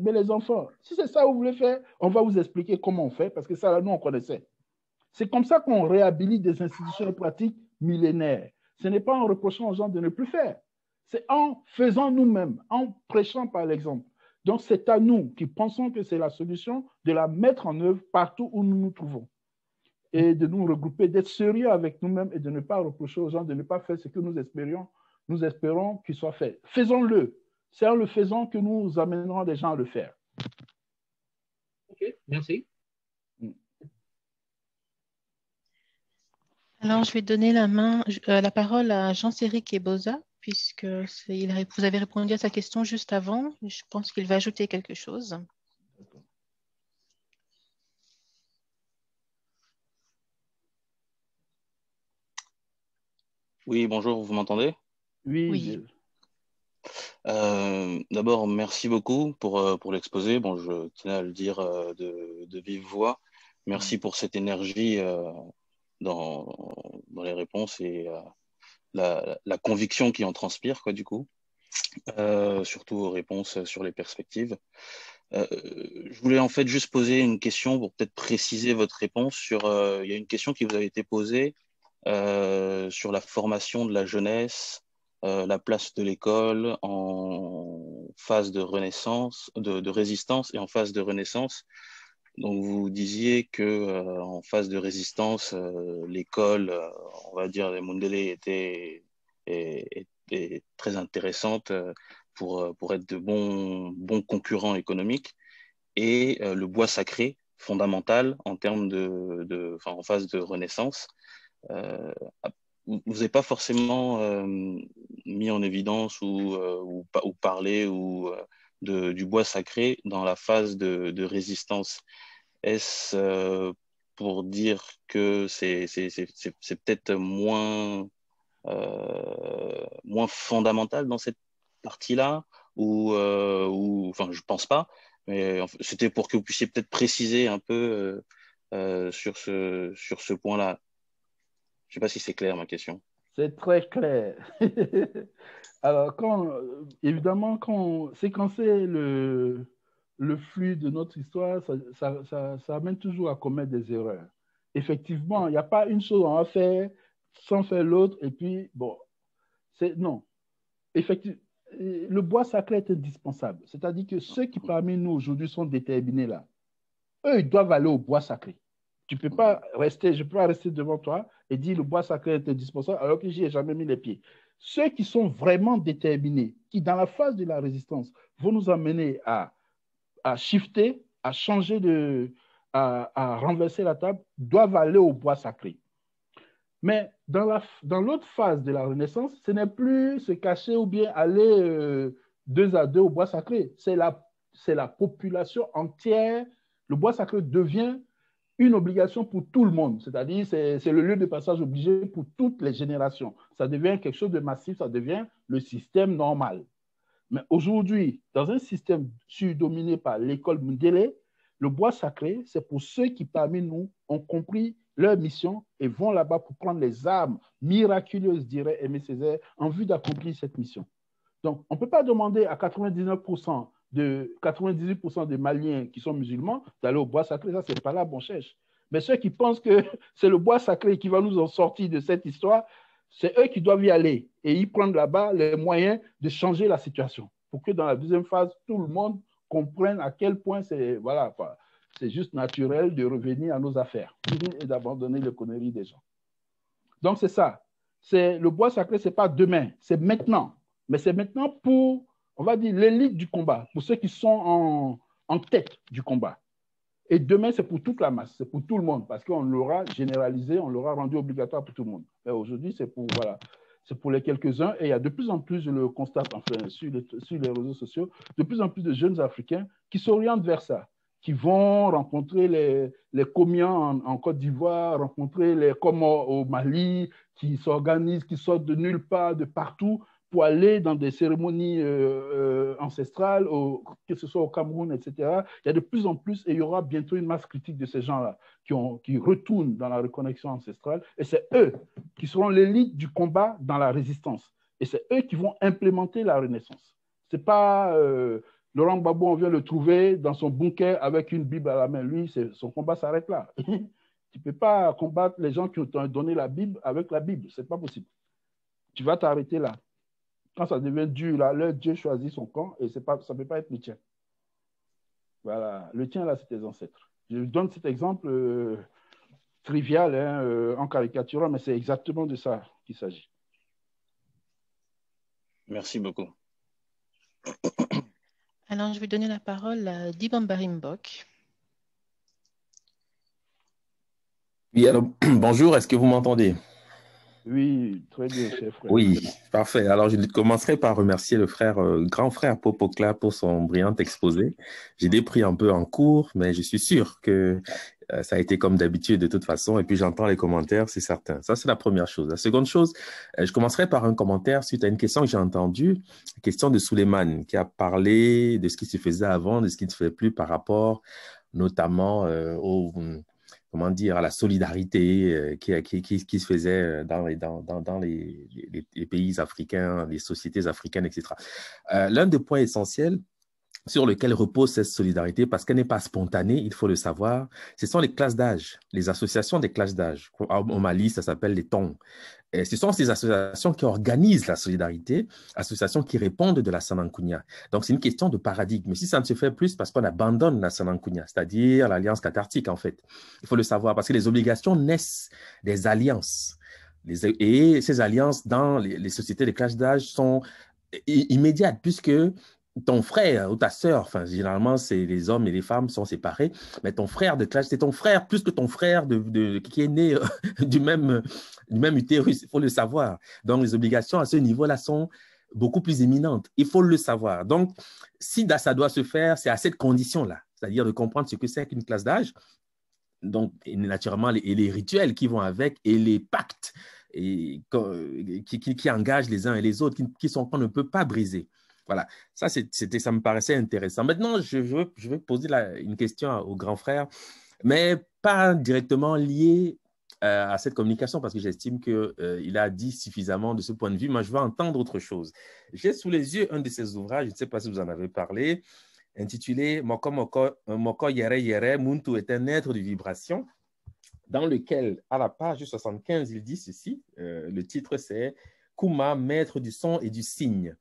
A: mais les enfants, si c'est ça que vous voulez faire, on va vous expliquer comment on fait, parce que ça, nous, on connaissait. C'est comme ça qu'on réhabilite des institutions et pratiques millénaires. Ce n'est pas en reprochant aux gens de ne plus faire. C'est en faisant nous-mêmes, en prêchant par l'exemple. Donc, c'est à nous qui pensons que c'est la solution de la mettre en œuvre partout où nous nous trouvons. Et de nous regrouper, d'être sérieux avec nous-mêmes et de ne pas reprocher aux gens de ne pas faire ce que nous espérons qu'il soit fait. Faisons-le. C'est en le faisant que nous amènerons des gens à le faire.
F: OK, merci.
B: Alors, je vais donner la parole à Jean-Céric Eboza, puisque vous avez répondu à sa question juste avant. Je pense qu'il va ajouter quelque chose.
G: Oui, bonjour, vous m'entendez?
A: Oui.
G: D'abord, merci beaucoup pour l'exposé. Bon, je tenais à le dire de vive voix. Merci pour cette énergie dans les réponses et la conviction qui en transpire, quoi, du coup. Surtout aux réponses sur les perspectives. Je voulais en fait juste poser une question pour peut-être préciser votre réponse sur. Il y a une question qui vous a été posée sur la formation de la jeunesse, la place de l'école en phase de renaissance, de résistance et en phase de renaissance. Donc vous disiez que en phase de résistance, l'école, on va dire, des Mundele était très intéressante pour être de bons concurrents économiques, et le bois sacré fondamental en termes en phase de renaissance. Vous n'avez pas forcément mis en évidence ou parlé du bois sacré dans la phase de résistance. Est-ce pour dire que c'est peut-être moins fondamental dans cette partie-là enfin, je pense pas, mais c'était pour que vous puissiez peut-être préciser un peu sur ce point-là. Je ne sais pas si c'est clair ma question.
A: C'est très clair. Alors, évidemment, quand on séquencer le flux de notre histoire, ça amène toujours à commettre des erreurs. Effectivement, il n'y a pas une chose qu'on va faire sans faire l'autre, et puis, bon, non. Effectivement, le bois sacré est indispensable. C'est-à-dire que ceux qui parmi nous aujourd'hui sont déterminés là, eux, ils doivent aller au bois sacré. Je ne peux pas rester devant toi et dire le bois sacré est indispensable alors que j'y ai jamais mis les pieds. Ceux qui sont vraiment déterminés, qui dans la phase de la résistance vont nous amener à shifter, à changer à renverser la table, doivent aller au bois sacré. Mais dans l'autre phase de la Renaissance, ce n'est plus se cacher ou bien aller 2 à 2 au bois sacré. C'est la population entière. Le bois sacré devient une obligation pour tout le monde. C'est-à-dire, c'est le lieu de passage obligé pour toutes les générations. Ça devient quelque chose de massif, ça devient le système normal. Mais aujourd'hui, dans un système dominé par l'école Mundele, le bois sacré, c'est pour ceux qui parmi nous ont compris leur mission et vont là-bas pour prendre les armes miraculeuses, dirait Aimé Césaire, en vue d'accomplir cette mission. Donc, on ne peut pas demander à 98% des Maliens qui sont musulmans d'aller au bois sacré. Ça, ce n'est pas là, bon cherche. Mais ceux qui pensent que c'est le bois sacré qui va nous en sortir de cette histoire, c'est eux qui doivent y aller et y prendre là-bas les moyens de changer la situation pour que dans la deuxième phase, tout le monde comprenne à quel point c'est juste naturel de revenir à nos affaires et d'abandonner les conneries des gens. Donc, c'est ça. Le bois sacré, ce n'est pas demain, c'est maintenant. Mais c'est maintenant pour, on va dire, l'élite du combat, pour ceux qui sont en tête du combat. Et demain, c'est pour toute la masse, c'est pour tout le monde, parce qu'on l'aura généralisé, on l'aura rendu obligatoire pour tout le monde. Mais aujourd'hui, c'est pour les quelques-uns. Et il y a de plus en plus, je le constate enfin, sur les réseaux sociaux, de plus en plus de jeunes Africains qui s'orientent vers ça, qui vont rencontrer les Comians en Côte d'Ivoire, rencontrer les Comores au Mali, qui s'organisent, qui sortent de nulle part, de partout, pour aller dans des cérémonies ancestrales, que ce soit au Cameroun, etc. Il y a de plus en plus, et il y aura bientôt une masse critique de ces gens-là qui retournent dans la reconnexion ancestrale, et c'est eux qui seront l'élite du combat dans la résistance. Et c'est eux qui vont implémenter la Renaissance. Ce n'est pas Laurent Gbagbo, on vient le trouver dans son bunker avec une Bible à la main. Lui, son combat s'arrête là. Tu ne peux pas combattre les gens qui t'ont donné la Bible avec la Bible. Ce n'est pas possible. Tu vas t'arrêter là. Quand ça devient dur, là, leur Dieu choisit son camp et ça ne peut pas être le tien. Voilà. Le tien, là, c'est tes ancêtres. Je donne cet exemple trivial en caricaturant, mais c'est exactement de ça qu'il s'agit.
G: Merci beaucoup.
B: Alors, je vais donner la parole à Dibambari Mbok.
H: Oui, alors, bonjour, est-ce que vous m'entendez?
A: Oui, très bien, chef.
H: Oui, parfait. Alors, je commencerai par remercier le grand frère Popokla pour son brillant exposé. J'ai dépris un peu en cours, mais je suis sûr que ça a été comme d'habitude de toute façon. Et puis, j'entends les commentaires, c'est certain. Ça, c'est la première chose. La seconde chose, je commencerai par un commentaire suite à une question que j'ai entendue, la question de Souleymane, qui a parlé de ce qui se faisait avant, de ce qui ne se fait plus par rapport notamment à la solidarité qui se faisait dans les pays africains, les sociétés africaines, etc. L'un des points essentiels sur lequel repose cette solidarité, parce qu'elle n'est pas spontanée, il faut le savoir, ce sont les classes d'âge, les associations des classes d'âge. Au Mali, ça s'appelle les TONG. Et ce sont ces associations qui organisent la solidarité, associations qui répondent de la Sanankunya. Donc, c'est une question de paradigme. Mais si ça ne se fait plus, parce qu'on abandonne la Sanankunya, c'est-à-dire l'alliance cathartique, en fait. Il faut le savoir, parce que les obligations naissent des alliances. Et ces alliances dans les sociétés des classes d'âge sont immédiates, puisque ton frère ou ta sœur, enfin, généralement, c'est les hommes et les femmes sont séparés, mais ton frère de classe, c'est ton frère plus que ton frère qui est né du même utérus, il faut le savoir. Donc, les obligations à ce niveau-là sont beaucoup plus éminentes, il faut le savoir. Donc, si ça doit se faire, c'est à cette condition-là, c'est-à-dire de comprendre ce que c'est qu'une classe d'âge, donc, et naturellement, les rituels qui vont avec et les pactes qui engagent les uns et les autres, qu'on ne peut pas briser. Voilà, ça me paraissait intéressant. Maintenant, je veux poser une question au grand frère, mais pas directement liée à cette communication parce que j'estime qu'il a dit suffisamment de ce point de vue. Moi, je veux entendre autre chose. J'ai sous les yeux un de ses ouvrages, je ne sais pas si vous en avez parlé, intitulé Moko Moko Moko Yere Yere, Muntu est un être de vibration, dans lequel, à la page 75, il dit ceci. Le titre, c'est Kuma, maître du son et du signe.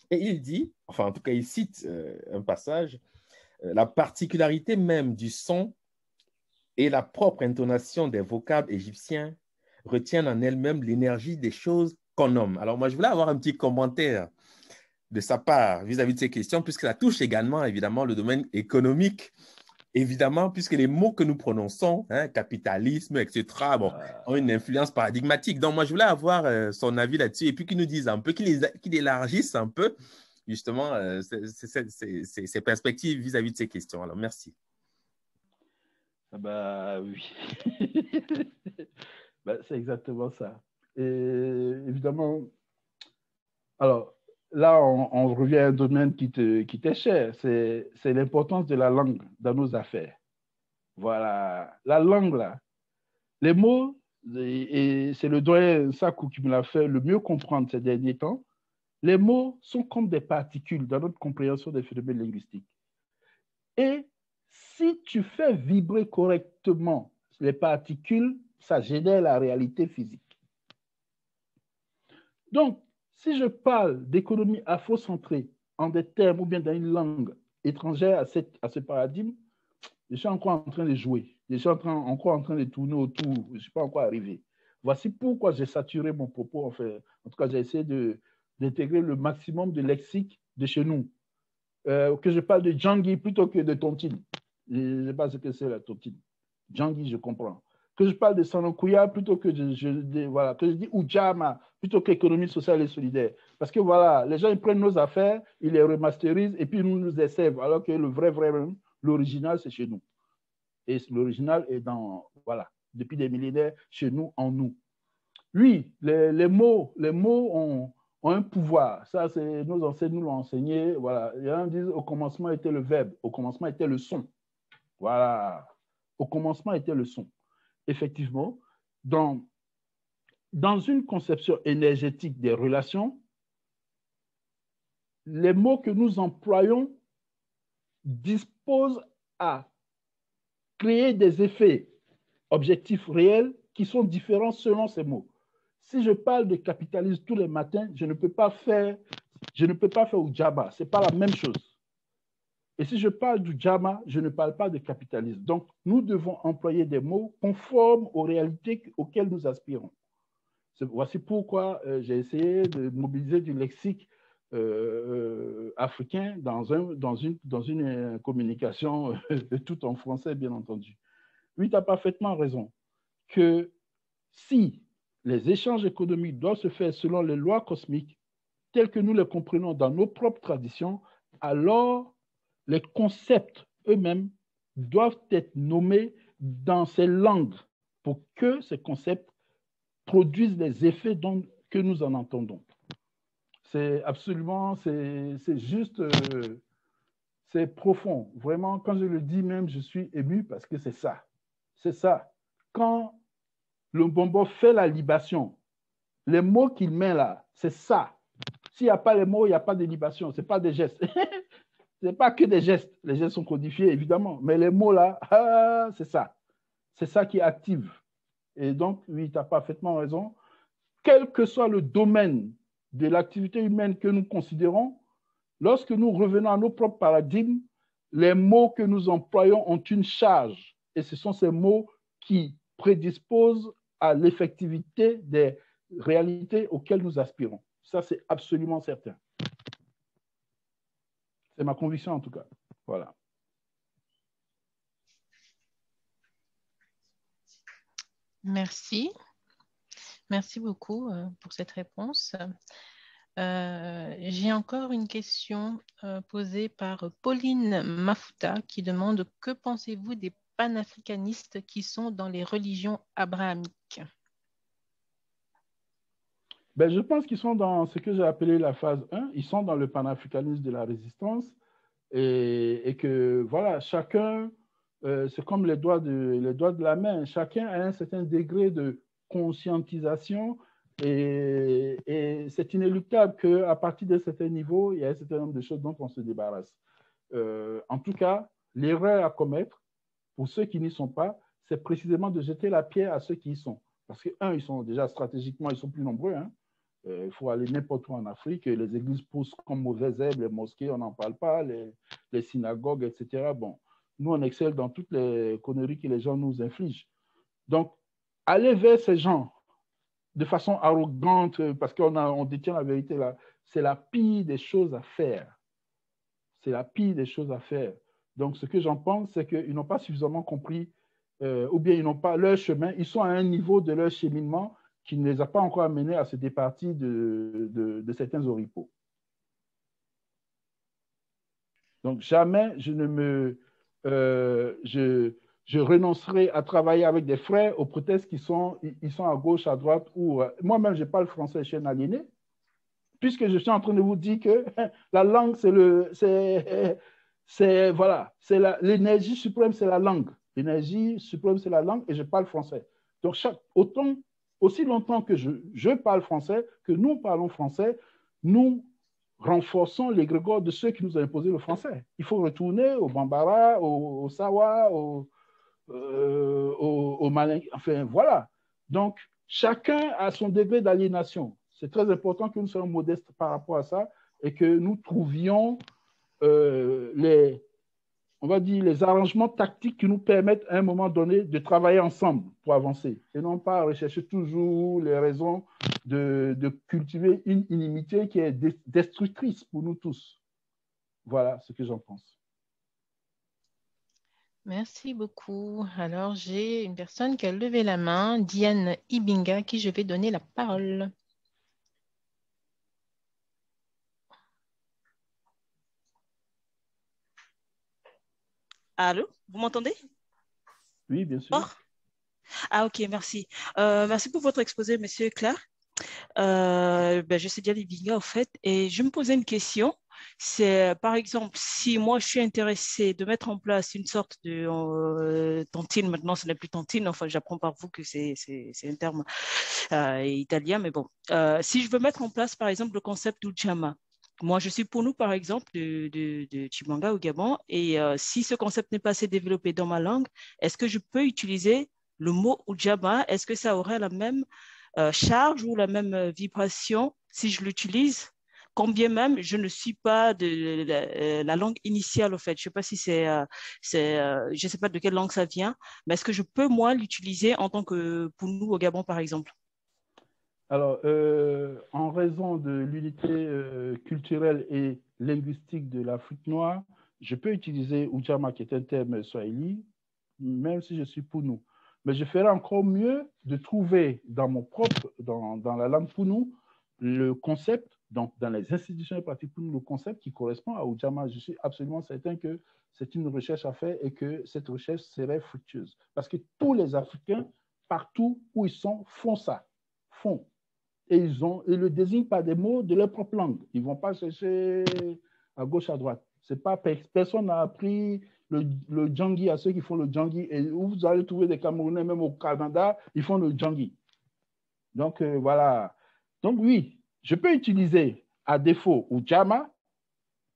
H: Et il dit, enfin, en tout cas, il cite un passage, la particularité même du son et la propre intonation des vocables égyptiens retiennent en elles-mêmes l'énergie des choses qu'on nomme. Alors, moi, je voulais avoir un petit commentaire de sa part vis-à-vis de ces questions, puisque ça touche également, évidemment, le domaine économique, évidemment, puisque les mots que nous prononçons, hein, capitalisme, etc., bon, ont une influence paradigmatique. Donc, moi, je voulais avoir son avis là-dessus et puis qu'il nous dise un peu, qu'il élargisse un peu, justement, ses perspectives vis-à-vis de ces questions. Alors, merci.
A: Ah bah oui, bah, c'est exactement ça. Et évidemment, alors là, on revient à un domaine qui t'est cher, c'est l'importance de la langue dans nos affaires. Voilà, la langue là, les mots, et c'est le doyen Sakou qui me l'a fait le mieux comprendre ces derniers temps, les mots sont comme des particules dans notre compréhension des phénomènes linguistiques. Et si tu fais vibrer correctement les particules, ça génère la réalité physique. Donc, si je parle d'économie afrocentrée en des termes ou bien dans une langue étrangère à ce paradigme, je suis encore en train de jouer. Je suis encore en train de tourner autour. Je ne suis pas encore arrivé. Voici pourquoi j'ai saturé mon propos. En tout cas, j'ai essayé d'intégrer le maximum de lexique de chez nous. Que je parle de Djangui plutôt que de tontine. Je ne sais pas ce que c'est la tontine. Djangui, je comprends. Que je parle de Sanokuya plutôt que voilà, que je dis Ujamaa plutôt qu'économie sociale et solidaire. Parce que voilà, les gens ils prennent nos affaires, ils les remasterisent et puis ils nous les servent, alors que le vrai, l'original, c'est chez nous. Et l'original est voilà, depuis des millénaires, chez nous, en nous. Oui, les mots ont un pouvoir. Ça, nos ancêtres nous l'ont enseigné. Voilà. Les gens disent au commencement était le verbe, au commencement était le son. Voilà. Au commencement était le son. Effectivement, dans une conception énergétique des relations, les mots que nous employons disposent à créer des effets objectifs réels qui sont différents selon ces mots. Si je parle de capitalisme tous les matins, je ne peux pas faire Ujamaa. Ce n'est pas la même chose. Et si je parle d'Ujamaa, je ne parle pas de capitalisme. Donc, nous devons employer des mots conformes aux réalités auxquelles nous aspirons. Voici pourquoi j'ai essayé de mobiliser du lexique africain dans une communication tout en français, bien entendu. Oui, tu as parfaitement raison que si les échanges économiques doivent se faire selon les lois cosmiques telles que nous les comprenons dans nos propres traditions, alors les concepts eux-mêmes doivent être nommés dans ces langues pour que ces concepts produisent les effets que nous en entendons. C'est absolument, c'est juste, c'est profond. Vraiment, quand je le dis même, je suis ému parce que c'est ça. C'est ça. Quand le Mbombo fait la libation, les mots qu'il met là, c'est ça. S'il n'y a pas les mots, il n'y a pas de libation. Ce n'est pas des gestes. Ce n'est pas que des gestes. Les gestes sont codifiés, évidemment. Mais les mots là, c'est ça. C'est ça qui active. Et donc, oui, tu as parfaitement raison. Quel que soit le domaine de l'activité humaine que nous considérons, lorsque nous revenons à nos propres paradigmes, les mots que nous employons ont une charge. Et ce sont ces mots qui prédisposent à l'effectivité des réalités auxquelles nous aspirons. Ça, c'est absolument certain. C'est ma conviction, en tout cas. Voilà.
B: Merci. Merci beaucoup pour cette réponse. J'ai encore une question posée par Pauline Mafuta qui demande « Que pensez-vous des panafricanistes qui sont dans les religions abrahamiques ?»
A: Ben, je pense qu'ils sont dans ce que j'ai appelé la phase 1. Ils sont dans le panafricanisme de la résistance et que, voilà, chacun c'est comme les doigts de la main. Chacun a un certain degré de conscientisation et c'est inéluctable qu'à partir d'un certain niveau, il y a un certain nombre de choses dont on se débarrasse. En tout cas, l'erreur à commettre, pour ceux qui n'y sont pas, c'est précisément de jeter la pierre à ceux qui y sont. Parce que, un, ils sont déjà stratégiquement, ils sont plus nombreux. Hein. Il faut aller n'importe où en Afrique. Les églises poussent comme mauvaises herbes, les mosquées, on n'en parle pas, les synagogues, etc. Bon, nous, on excelle dans toutes les conneries que les gens nous infligent. Donc, aller vers ces gens de façon arrogante, parce qu'on détient la vérité là, c'est la pire des choses à faire. C'est la pire des choses à faire. Donc, ce que j'en pense, c'est qu'ils n'ont pas suffisamment compris, ou bien ils n'ont pas leur chemin, ils sont à un niveau de leur cheminement qui ne les a pas encore amenés à se départir de certains oripeaux. Donc, jamais je renoncerai à travailler avec des frères au prétexte qu'ils sont à gauche, à droite. Moi-même, je parle français, je suis un aliéné, puisque je suis en train de vous dire que la langue, voilà, l'énergie suprême, c'est la langue. L'énergie suprême, c'est la langue et je parle français. Donc, aussi longtemps que je parle français, que nous parlons français, nous renforçons l'égrégore de ceux qui nous ont imposé le français. Il faut retourner au Bambara, au Sawa, au Malin. Enfin, voilà. Donc, chacun a son degré d'aliénation. C'est très important que nous soyons modestes par rapport à ça et que nous trouvions on va dire, les arrangements tactiques qui nous permettent à un moment donné de travailler ensemble pour avancer et non pas rechercher toujours les raisons de cultiver une inimité qui est destructrice pour nous tous. Voilà ce que j'en pense.
B: Merci beaucoup. Alors, j'ai une personne qui a levé la main, Diane Ibinga, à qui je vais donner la parole.
I: Allô, vous m'entendez?
A: Oui, bien sûr.
I: Oh. Ah, ok, merci. Merci pour votre exposé, Monsieur Claire. Je suis Diane Ibinga, en fait, et je me posais une question. C'est, par exemple, si moi, je suis intéressée de mettre en place une sorte de tantine, maintenant, ce n'est plus tantine, enfin, j'apprends par vous que c'est un terme italien, mais bon. Si je veux mettre en place, par exemple, le concept d'Ujamaa, moi, je suis pour nous, par exemple, de Chimanga au Gabon, et si ce concept n'est pas assez développé dans ma langue, est-ce que je peux utiliser le mot Ujamaa? Est-ce que ça aurait la même charge ou la même vibration si je l'utilise, quand bien même je ne suis pas de la langue initiale, en fait. Je ne sais pas si je sais pas de quelle langue ça vient, mais est-ce que je peux, moi, l'utiliser en tant que Pounou au Gabon, par exemple?
A: Alors, en raison de l'unité culturelle et linguistique de l'Afrique noire, je peux utiliser Ujamaa, qui est un terme swahili, même si je suis Pounou. Mais je ferai encore mieux de trouver dans la langue Pounou, le concept, donc dans les institutions et pratiques Pounou, le concept qui correspond à Ujamaa. Je suis absolument certain que c'est une recherche à faire et que cette recherche serait fructueuse. Parce que tous les Africains, partout où ils sont, font ça, Et ils le désignent par des mots de leur propre langue. Ils ne vont pas chercher à gauche, à droite. Personne n'a appris le djangi à ceux qui font le djangi. Et où vous allez trouver des Camerounais, même au Canada, ils font le djangi. Donc, voilà. Donc, oui, je peux utiliser à défaut Ujamaa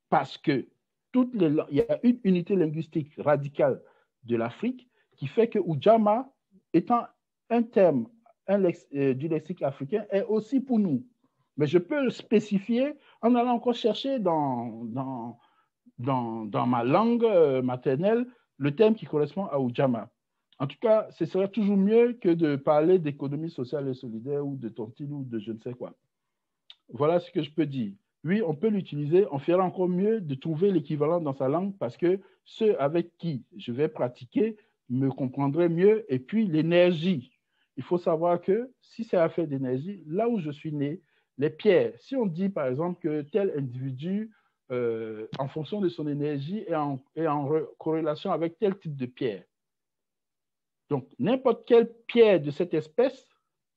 A: parce que il y a une unité linguistique radicale de l'Afrique qui fait que Ujamaa, étant un terme du lexique africain, est aussi pour nous. Mais je peux le spécifier en allant encore chercher dans ma langue maternelle le terme qui correspond à Ujamaa. En tout cas, ce serait toujours mieux que de parler d'économie sociale et solidaire ou de tontine ou de je ne sais quoi. Voilà ce que je peux dire. Oui, on peut l'utiliser, on fera encore mieux de trouver l'équivalent dans sa langue parce que ceux avec qui je vais pratiquer me comprendraient mieux. Et puis l'énergie. Il faut savoir que si c'est affaire d'énergie, là où je suis né, les pierres, si on dit par exemple que tel individu, en fonction de son énergie, est en corrélation avec tel type de pierre. Donc, n'importe quelle pierre de cette espèce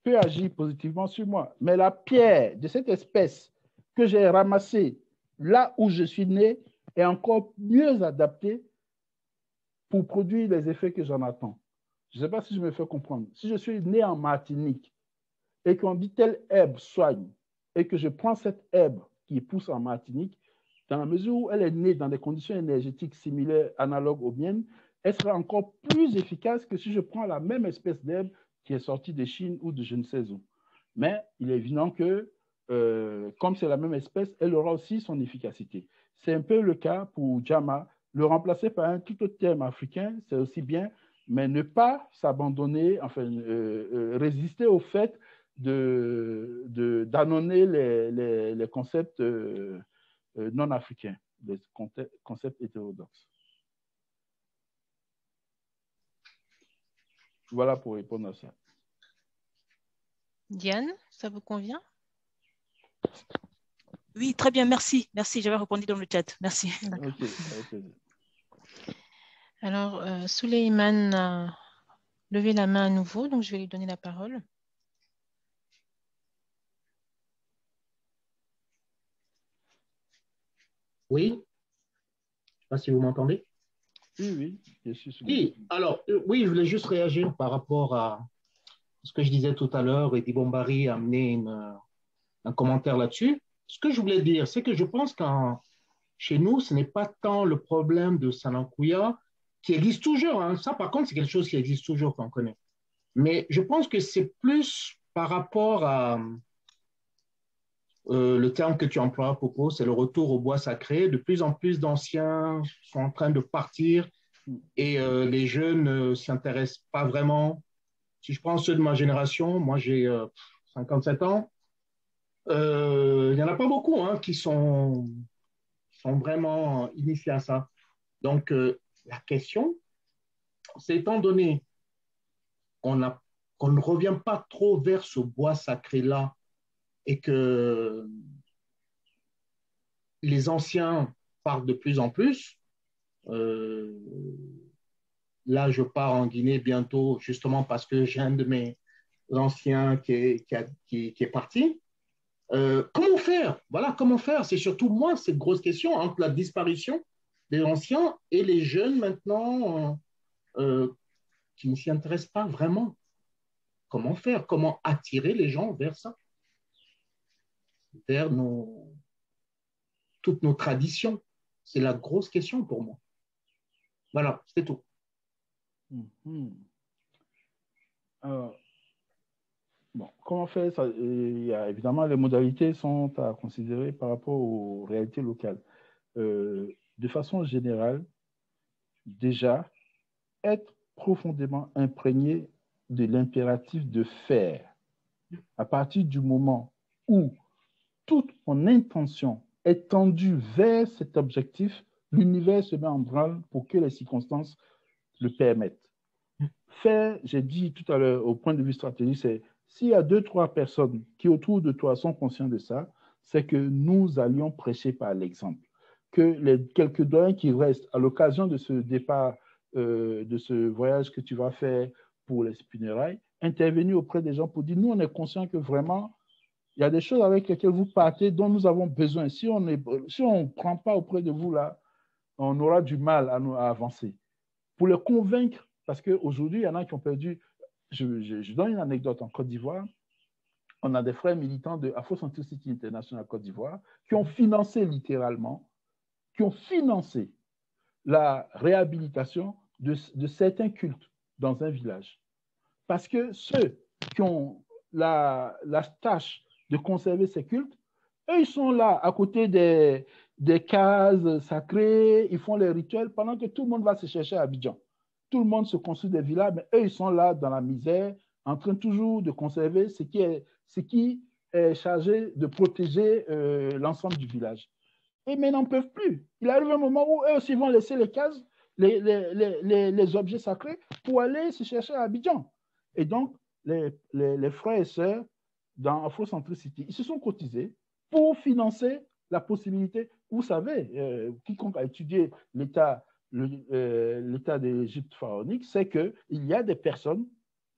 A: peut agir positivement sur moi. Mais la pierre de cette espèce que j'ai ramassée là où je suis né est encore mieux adaptée pour produire les effets que j'en attends. Je ne sais pas si je me fais comprendre. Si je suis né en Martinique et qu'on dit telle herbe soigne, et que je prends cette herbe qui pousse en Martinique, dans la mesure où elle est née dans des conditions énergétiques similaires, analogues aux miennes, elle sera encore plus efficace que si je prends la même espèce d'herbe qui est sortie de Chine ou de je ne sais où. Mais il est évident que, comme c'est la même espèce, elle aura aussi son efficacité. C'est un peu le cas pour Jama. Le remplacer par un tout autre terme africain, c'est aussi bien, mais ne pas s'abandonner, enfin, résister au fait d'annoncer les concepts non africains, les concepts hétérodoxes. Voilà pour répondre à ça.
B: Diane, ça vous convient?
I: Oui, très bien, merci. Merci, j'avais répondu dans le chat. Merci.
A: Ok, avec plaisir.
B: Alors, Souleymane a levé la main à nouveau, donc je vais lui donner la parole.
F: Oui, je ne sais pas si vous m'entendez.
A: Oui, je suis sûr.
F: Oui, alors, oui, je voulais juste réagir par rapport à ce que je disais tout à l'heure, et Dibombari a amené un commentaire là-dessus. Ce que je voulais dire, c'est que je pense que chez nous, ce n'est pas tant le problème de Sanankuya qui existe toujours. Hein. Ça, par contre, c'est quelque chose qui existe toujours, qu'on connaît. Mais je pense que c'est plus par rapport à le terme que tu emploies, Popo, c'est le retour au bois sacré. De plus en plus d'anciens sont en train de partir et les jeunes ne s'y intéressent pas vraiment. Si je prends ceux de ma génération, moi j'ai 57 ans, il n'y en a pas beaucoup hein, qui sont vraiment initiés à ça. Donc, la question, c'est étant donné qu'on ne revient pas trop vers ce bois sacré-là et que les anciens partent de plus en plus, là, je pars en Guinée bientôt, justement parce que j'ai un de mes anciens qui est parti. Comment faire? Voilà, comment faire? C'est surtout moi cette grosse question entre la disparition des anciens et les jeunes maintenant qui ne s'y intéressent pas vraiment. Comment faire? Comment attirer les gens vers ça? Vers toutes nos traditions? C'est la grosse question pour moi. Voilà, c'est tout.
A: Bon, comment faire ça? Il y a, évidemment, les modalités sont à considérer par rapport aux réalités locales. De façon générale, déjà, être profondément imprégné de l'impératif de faire. À partir du moment où toute mon intention est tendue vers cet objectif, l'univers se met en branle pour que les circonstances le permettent. Faire, j'ai dit tout à l'heure, au point de vue stratégique, c'est s'il y a 2-3 personnes qui autour de toi sont conscients de ça, c'est que nous allions prêcher par l'exemple. Que les quelques doyens qui restent à l'occasion de ce départ, de ce voyage que tu vas faire pour les funérailles, intervenir auprès des gens pour dire, nous, on est conscients que vraiment, il y a des choses avec lesquelles vous partez dont nous avons besoin. Si on ne prend pas auprès de vous là, on aura du mal à avancer. Pour les convaincre, parce qu'aujourd'hui, il y en a qui ont perdu. Je donne une anecdote en Côte d'Ivoire. On a des frères militants de Afrocentricity International Côte d'Ivoire qui ont financé littéralement, qui ont financé la réhabilitation de certains cultes dans un village. Parce que ceux qui ont la tâche de conserver ces cultes, eux, ils sont là à côté des cases sacrées, ils font les rituels pendant que tout le monde va se chercher à Abidjan. Tout le monde se construit des villas, mais eux, ils sont là dans la misère, en train toujours de conserver ce qui est chargé de protéger l'ensemble du village. Et mais n'en peuvent plus. Il arrive un moment où eux aussi vont laisser les cases, les objets sacrés pour aller se chercher à Abidjan. Et donc, les frères et sœurs dans Afrocentricity, ils se sont cotisés pour financer la possibilité. Vous savez, quiconque a étudié l'état de l'Égypte pharaonique, c'est qu'il y a des personnes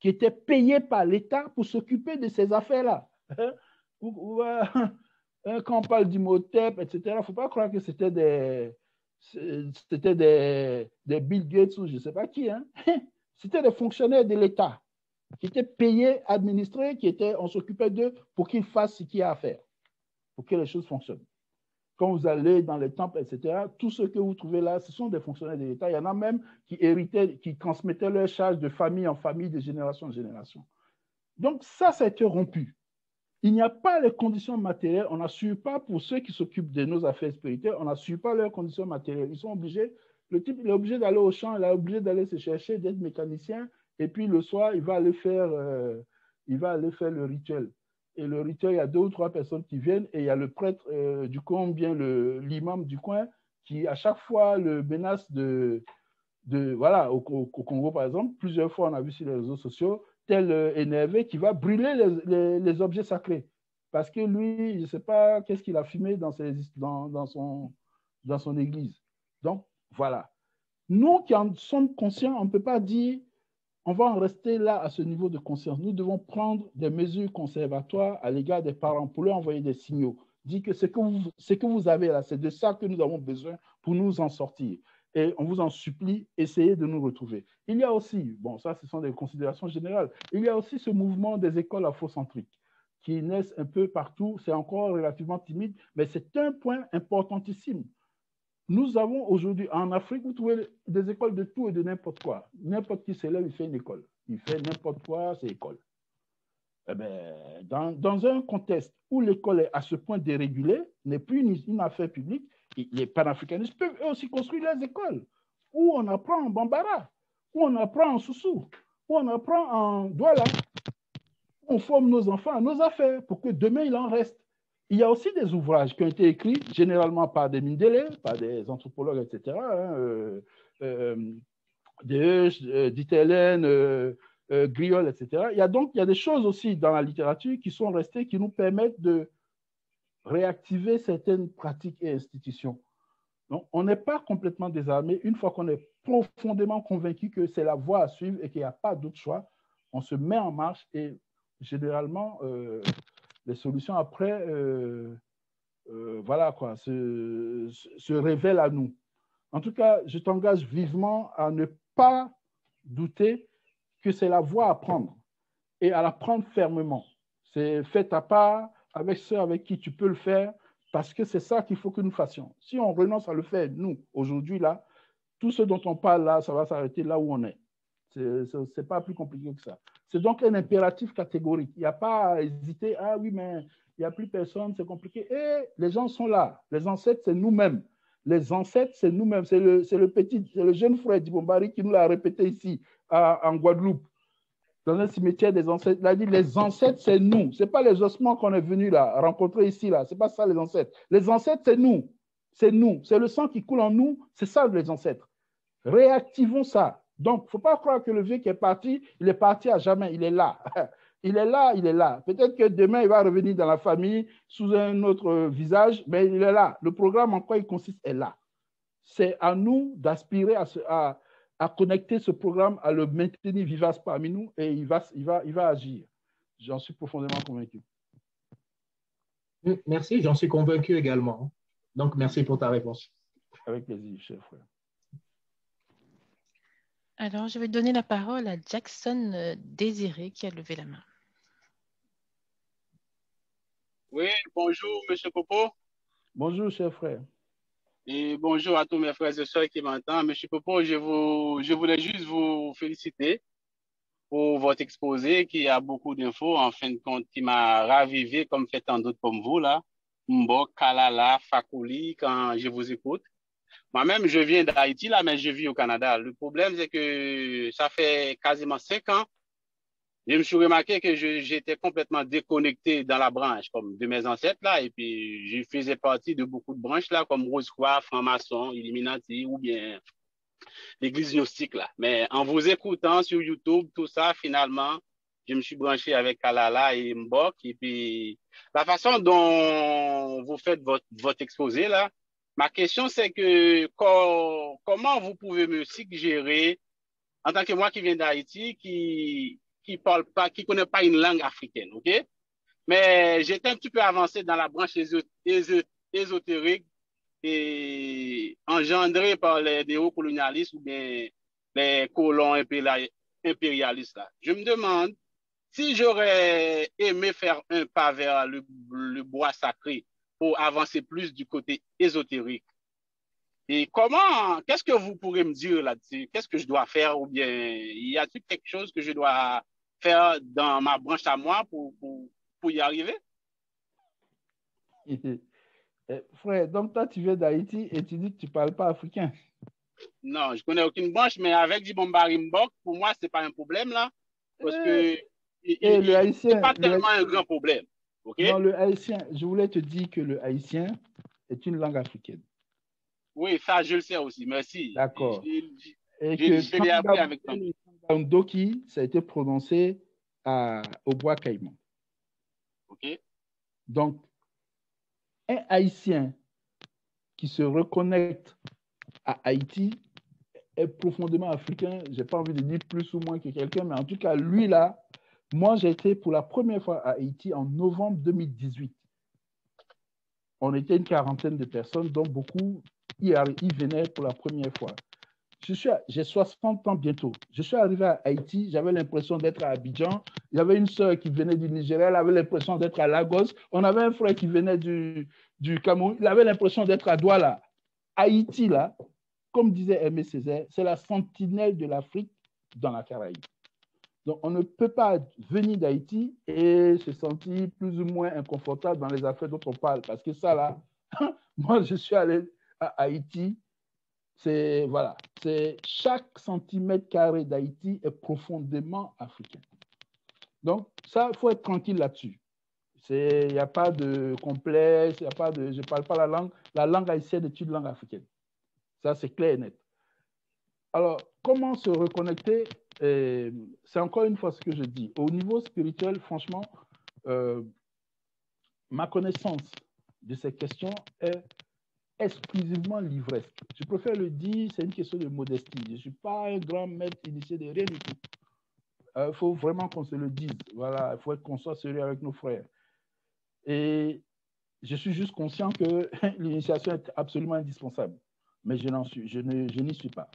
A: qui étaient payées par l'État pour s'occuper de ces affaires-là. Quand on parle d'Imhotep, etc., il ne faut pas croire que c'était c'était des Bill Gates ou je ne sais pas qui. Hein. C'était des fonctionnaires de l'État qui étaient payés, administrés, on s'occupait d'eux pour qu'ils fassent ce qu'il y a à faire, pour que les choses fonctionnent. Quand vous allez dans les temples, etc., tout ce que vous trouvez là, ce sont des fonctionnaires de l'État. Il y en a même qui héritaient, qui transmettaient leurs charges de famille en famille, de génération en génération. Donc ça a été rompu. Il n'y a pas les conditions matérielles. On n'assure pas pour ceux qui s'occupent de nos affaires spirituelles, on n'assure pas leurs conditions matérielles. Ils sont obligés, le type il est obligé d'aller au champ, il est obligé d'aller se chercher, d'être mécanicien, et puis le soir, il va aller faire le rituel. Et le rituel, il y a 2 ou 3 personnes qui viennent, et il y a le prêtre du coin, bien l'imam du coin, qui à chaque fois le menace voilà, au Congo par exemple, plusieurs fois on a vu sur les réseaux sociaux, tel énervé qui va brûler les objets sacrés. Parce que lui, je ne sais pas qu'est-ce qu'il a fumé dans son église. Donc, voilà. Nous qui en sommes conscients, on ne peut pas dire on va en rester là à ce niveau de conscience. Nous devons prendre des mesures conservatoires à l'égard des parents pour leur envoyer des signaux. Dire que ce que vous avez là, c'est de ça que nous avons besoin pour nous en sortir. Et on vous en supplie, essayez de nous retrouver. Il y a aussi, bon, ça, ce sont des considérations générales, il y a aussi ce mouvement des écoles afrocentriques qui naissent un peu partout. C'est encore relativement timide, mais c'est un point importantissime. Nous avons aujourd'hui, en Afrique, vous trouvez des écoles de tout et de n'importe quoi. N'importe qui s'élève, il fait une école. Il fait n'importe quoi, c'est école. Eh bien, dans un contexte où l'école est à ce point dérégulée, n'est plus une affaire publique, les panafricanistes peuvent eux aussi construire leurs écoles, où on apprend en Bambara, où on apprend en Soussou, où on apprend en Douala, où on forme nos enfants à nos affaires pour que demain il en reste. Il y a aussi des ouvrages qui ont été écrits généralement par des Mindélé, par des anthropologues, etc., d'Itélène, Griol, etc. Il y a des choses aussi dans la littérature qui sont restées, qui nous permettent de réactiver certaines pratiques et institutions. Donc, on n'est pas complètement désarmé. Une fois qu'on est profondément convaincu que c'est la voie à suivre et qu'il n'y a pas d'autre choix, on se met en marche et généralement, les solutions après, voilà quoi, se révèlent à nous. En tout cas, je t'engage vivement à ne pas douter que c'est la voie à prendre et à la prendre fermement. C'est fait ta part avec ceux avec qui tu peux le faire parce que c'est ça qu'il faut que nous fassions. Si on renonce à le faire, nous, aujourd'hui, là, tout ce dont on parle là, ça va s'arrêter là où on est. C'est pas plus compliqué que ça. C'est donc un impératif catégorique. Il n'y a pas à hésiter. Ah oui, mais il n'y a plus personne, c'est compliqué. Et les gens sont là. Les ancêtres, c'est nous-mêmes. Les ancêtres, c'est nous-mêmes. C'est le jeune frère d'Ibombari qui nous l'a répété ici, en Guadeloupe, dans un cimetière des ancêtres. Il a dit, les ancêtres, c'est nous. Ce n'est pas les ossements qu'on est venu là, rencontrer ici. Ce n'est pas ça, les ancêtres. Les ancêtres, c'est nous. C'est nous. C'est le sang qui coule en nous. C'est ça, les ancêtres. Réactivons ça. Donc, il ne faut pas croire que le vieux qui est parti, il est parti à jamais. Il est là. Il est là, il est là. Peut-être que demain, il va revenir dans la famille sous un autre visage, mais il est là. Le programme en quoi il consiste est là. C'est à nous d'aspirer à connecter ce programme, à le maintenir vivace parmi nous et il va agir. J'en suis profondément convaincu.
F: Merci, j'en suis convaincu également. Donc, merci pour ta réponse.
A: Avec plaisir, cher frère.
B: Alors, je vais donner la parole à Jackson Désiré qui a levé la main.
J: Oui, bonjour, M. Popo.
A: Bonjour, cher frère.
J: Et bonjour à tous mes frères et sœurs qui m'entendent. M. Popo, je voulais juste vous féliciter pour votre exposé qui a beaucoup d'infos, en fin de compte, qui m'a ravivé, comme fait tant d'autres comme vous, là. Mbok, Kalala, Fakoli, quand je vous écoute. Moi-même, je viens d'Haïti, là, mais je vis au Canada. Le problème, c'est que ça fait quasiment 5 ans. Je me suis remarqué que j'étais complètement déconnecté dans la branche, comme de mes ancêtres, là, et puis je faisais partie de beaucoup de branches, là, comme Rose-Croix, franc-maçon, Illuminati, ou bien l'église gnostique, là. Mais en vous écoutant sur YouTube, tout ça, finalement, je me suis branché avec Kalala et Mbok, et puis la façon dont vous faites votre exposé, là, ma question, c'est que comment vous pouvez me suggérer, en tant que moi qui viens d'Haïti, qui parle pas, qui connaît pas une langue africaine, ok? Mais j'étais un petit peu avancé dans la branche ésotérique engendrés par les néocolonialistes ou bien les colons impérialistes. Là. Je me demande si j'aurais aimé faire un pas vers le bois sacré pour avancer plus du côté ésotérique. Et qu'est-ce que vous pourrez me dire là-dessus? Qu'est-ce que je dois faire ou bien y a-t-il quelque chose que je dois faire dans ma branche à moi pour y arriver?
A: Frère, donc toi, tu viens d'Haïti et tu dis que tu ne parles pas africain.
J: Non, je ne connais aucune branche, mais avec du Bombarimbok, pour moi, ce n'est pas un problème là. Parce que ce n'est pas tellement un grand problème. Okay?
A: Non, le haïtien, je voulais te dire que le haïtien est une langue africaine.
J: Oui, ça, je le sais aussi. Merci.
A: D'accord. Et
J: je l'ai appris avec toi.
A: Ndoki, ça a été prononcé au Bois Caïman.
J: OK.
A: Donc, un haïtien qui se reconnecte à Haïti est profondément africain. Je n'ai pas envie de dire plus ou moins que quelqu'un, mais en tout cas, lui là, moi j'ai été pour la première fois à Haïti en novembre 2018. On était une quarantaine de personnes, dont beaucoup y venaient pour la première fois. J'ai 60 ans bientôt. Je suis arrivé à Haïti, j'avais l'impression d'être à Abidjan. Il y avait une sœur qui venait du Nigeria, elle avait l'impression d'être à Lagos. On avait un frère qui venait du Cameroun, il avait l'impression d'être à Douala. Haïti, là, comme disait Aimé Césaire, c'est la sentinelle de l'Afrique dans la Caraïbe. Donc, on ne peut pas venir d'Haïti et se sentir plus ou moins inconfortable dans les affaires dont on parle. Parce que ça, là, moi, je suis allé à Haïti. Voilà, chaque centimètre carré d'Haïti est profondément africain. Donc, ça, il faut être tranquille là-dessus. Il n'y a pas de complexe, je ne parle pas la langue. La langue haïtienne est une langue africaine. Ça, c'est clair et net. Alors, comment se reconnecter? C'est encore une fois ce que je dis. Au niveau spirituel, franchement, ma connaissance de ces questions est exclusivement livresque. Je préfère le dire, c'est une question de modestie. Je ne suis pas un grand maître initié de rien du tout. Il faut vraiment qu'on se le dise. Voilà, il faut qu'on soit sérieux avec nos frères. Et je suis juste conscient que l'initiation est absolument indispensable. Mais je n'y suis pas.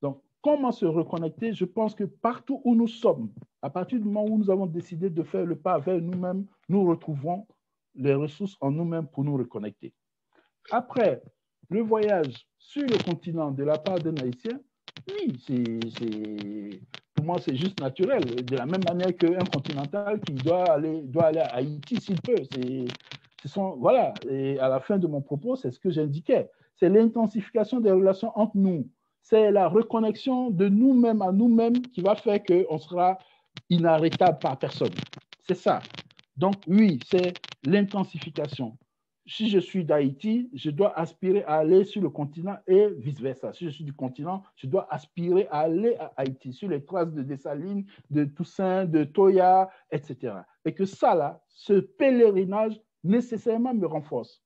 A: Donc, comment se reconnecter? Je pense que partout où nous sommes, à partir du moment où nous avons décidé de faire le pas vers nous-mêmes, nous retrouvons les ressources en nous-mêmes pour nous reconnecter. Après, le voyage sur le continent de la part d'un Haïtien, oui, pour moi, c'est juste naturel. De la même manière qu'un continental qui doit aller à Haïti s'il peut. Voilà, et à la fin de mon propos, c'est ce que j'indiquais. C'est l'intensification des relations entre nous. C'est la reconnexion de nous-mêmes à nous-mêmes qui va faire qu'on sera inarrêtable par personne. C'est ça. Donc, oui, c'est l'intensification. Si je suis d'Haïti, je dois aspirer à aller sur le continent et vice-versa. Si je suis du continent, je dois aspirer à aller à Haïti, sur les traces de Dessalines, de Toussaint, de Toya, etc. Et que ça, là, ce pèlerinage, nécessairement me renforce.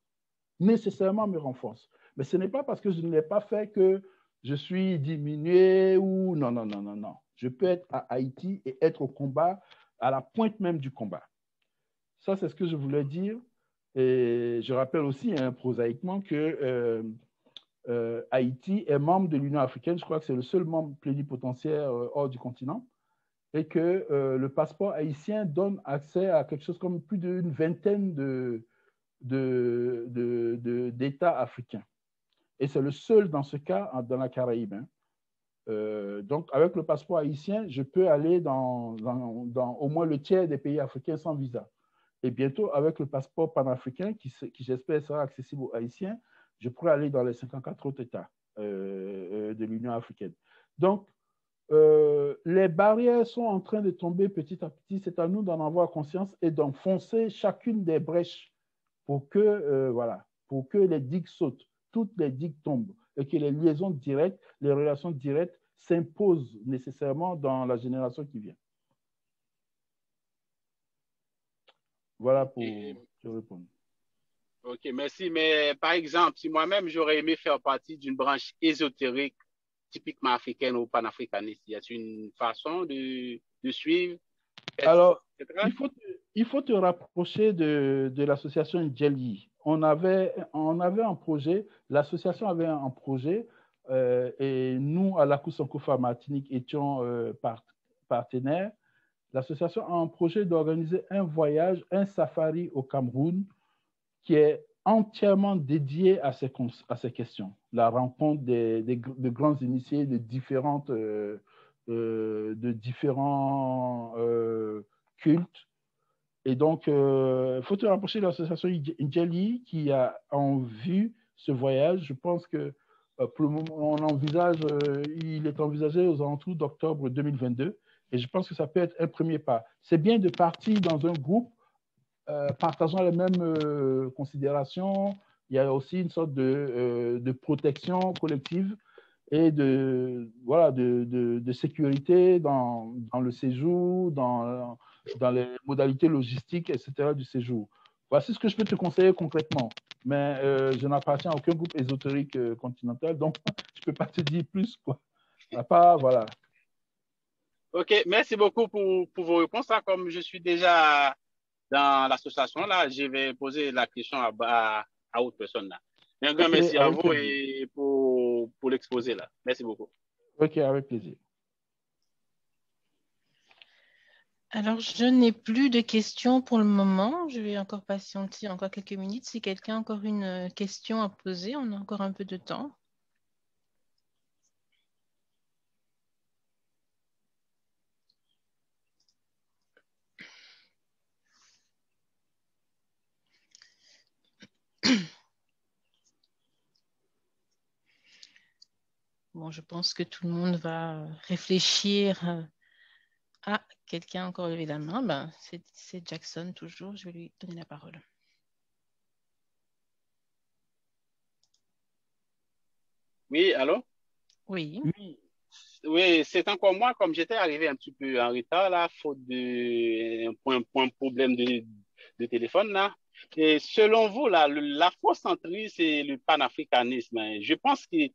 A: Nécessairement me renforce. Mais ce n'est pas parce que je ne l'ai pas fait que je suis diminué ou non, non, non, non, non. Je peux être à Haïti et être au combat, à la pointe même du combat. Ça, c'est ce que je voulais dire. Et je rappelle aussi, prosaïquement, que Haïti est membre de l'Union africaine. Je crois que c'est le seul membre plénipotentiaire hors du continent. Et que le passeport haïtien donne accès à quelque chose comme plus d'une vingtaine d'États africains. Et c'est le seul dans ce cas dans la Caraïbe. Donc, avec le passeport haïtien, je peux aller dans au moins le tiers des pays africains sans visa. Et bientôt, avec le passeport panafricain, qui j'espère sera accessible aux Haïtiens, je pourrai aller dans les 54 autres États de l'Union africaine. Donc, les barrières sont en train de tomber petit à petit. C'est à nous d'en avoir conscience et d'enfoncer chacune des brèches pour que les digues sautent, toutes les digues tombent et que les liaisons directes, les relations directes s'imposent nécessairement dans la génération qui vient. Voilà pour te répondre.
J: Ok, merci. Mais par exemple, si moi-même, j'aurais aimé faire partie d'une branche ésotérique typiquement africaine ou panafricaniste, y a-t-il une façon de suivre?
A: Alors, il faut te rapprocher de l'association Djeli. On avait un projet, l'association avait un projet et nous, à la Koussankofa Martinique, étions partenaires. L'association a un projet d'organiser un voyage, un safari au Cameroun qui est entièrement dédié à ces questions. La rencontre de grands initiés de différents cultes. Et donc, il faut te rapprocher de l'association Ndjeli qui a en vue ce voyage. Je pense que pour le moment, il est envisagé aux alentours d'octobre 2022. Et je pense que ça peut être un premier pas. C'est bien de partir dans un groupe partageant les mêmes considérations. Il y a aussi une sorte de protection collective et de sécurité dans le séjour, dans les modalités logistiques, etc. du séjour. Voici ce que je peux te conseiller concrètement. Mais je n'appartiens à aucun groupe ésotérique continental, donc je ne peux pas te dire plus, quoi. À part, voilà.
J: OK, merci beaucoup pour vos réponses. Là, comme je suis déjà dans l'association, là, je vais poser la question à autre personne. Là. Un grand merci à vous et pour l'exposer. Là. Merci beaucoup.
A: OK, avec plaisir.
B: Alors, je n'ai plus de questions pour le moment. Je vais encore patienter encore quelques minutes. Si quelqu'un a encore une question à poser, on a encore un peu de temps. Bon, je pense que tout le monde va réfléchir. Ah, quelqu'un a encore levé la main. Ben, c'est Jackson toujours. Je vais lui donner la parole.
J: Oui, allô?
B: Oui.
J: Oui, c'est encore moi, comme j'étais arrivé un petit peu en retard, là, faute d'un problème de téléphone, là. Et selon vous, là, l'afrocentrisme et le panafricanisme, hein, je pense qu'il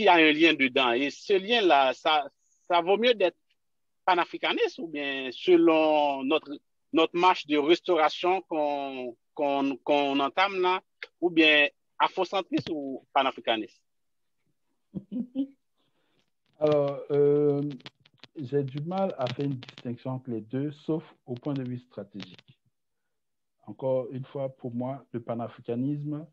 J: y a un lien dedans. Et ce lien-là, ça vaut mieux d'être panafricaniste ou bien selon notre marche de restauration qu'on entame là, ou bien afrocentriste ou panafricaniste?
A: Alors, j'ai du mal à faire une distinction entre les deux, sauf au point de vue stratégique. Encore une fois, pour moi, le panafricanisme,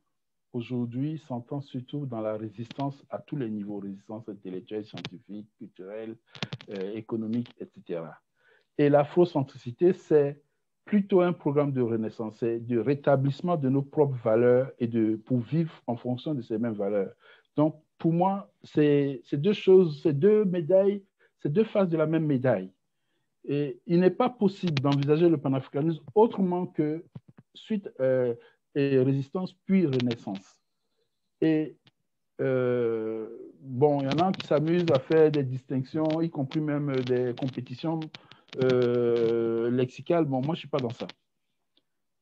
A: aujourd'hui, s'entend surtout dans la résistance à tous les niveaux, résistance intellectuelle, scientifique, culturelle, économique, etc. Et l'afrocentricité, c'est plutôt un programme de renaissance, c'est de rétablissement de nos propres valeurs et pour vivre en fonction de ces mêmes valeurs. Donc, pour moi, c'est deux choses, c'est deux médailles, c'est deux faces de la même médaille. Et il n'est pas possible d'envisager le panafricanisme autrement que suite et résistance, puis renaissance. Et bon, il y en a qui s'amusent à faire des distinctions, y compris même des compétitions lexicales. Bon, moi, je ne suis pas dans ça.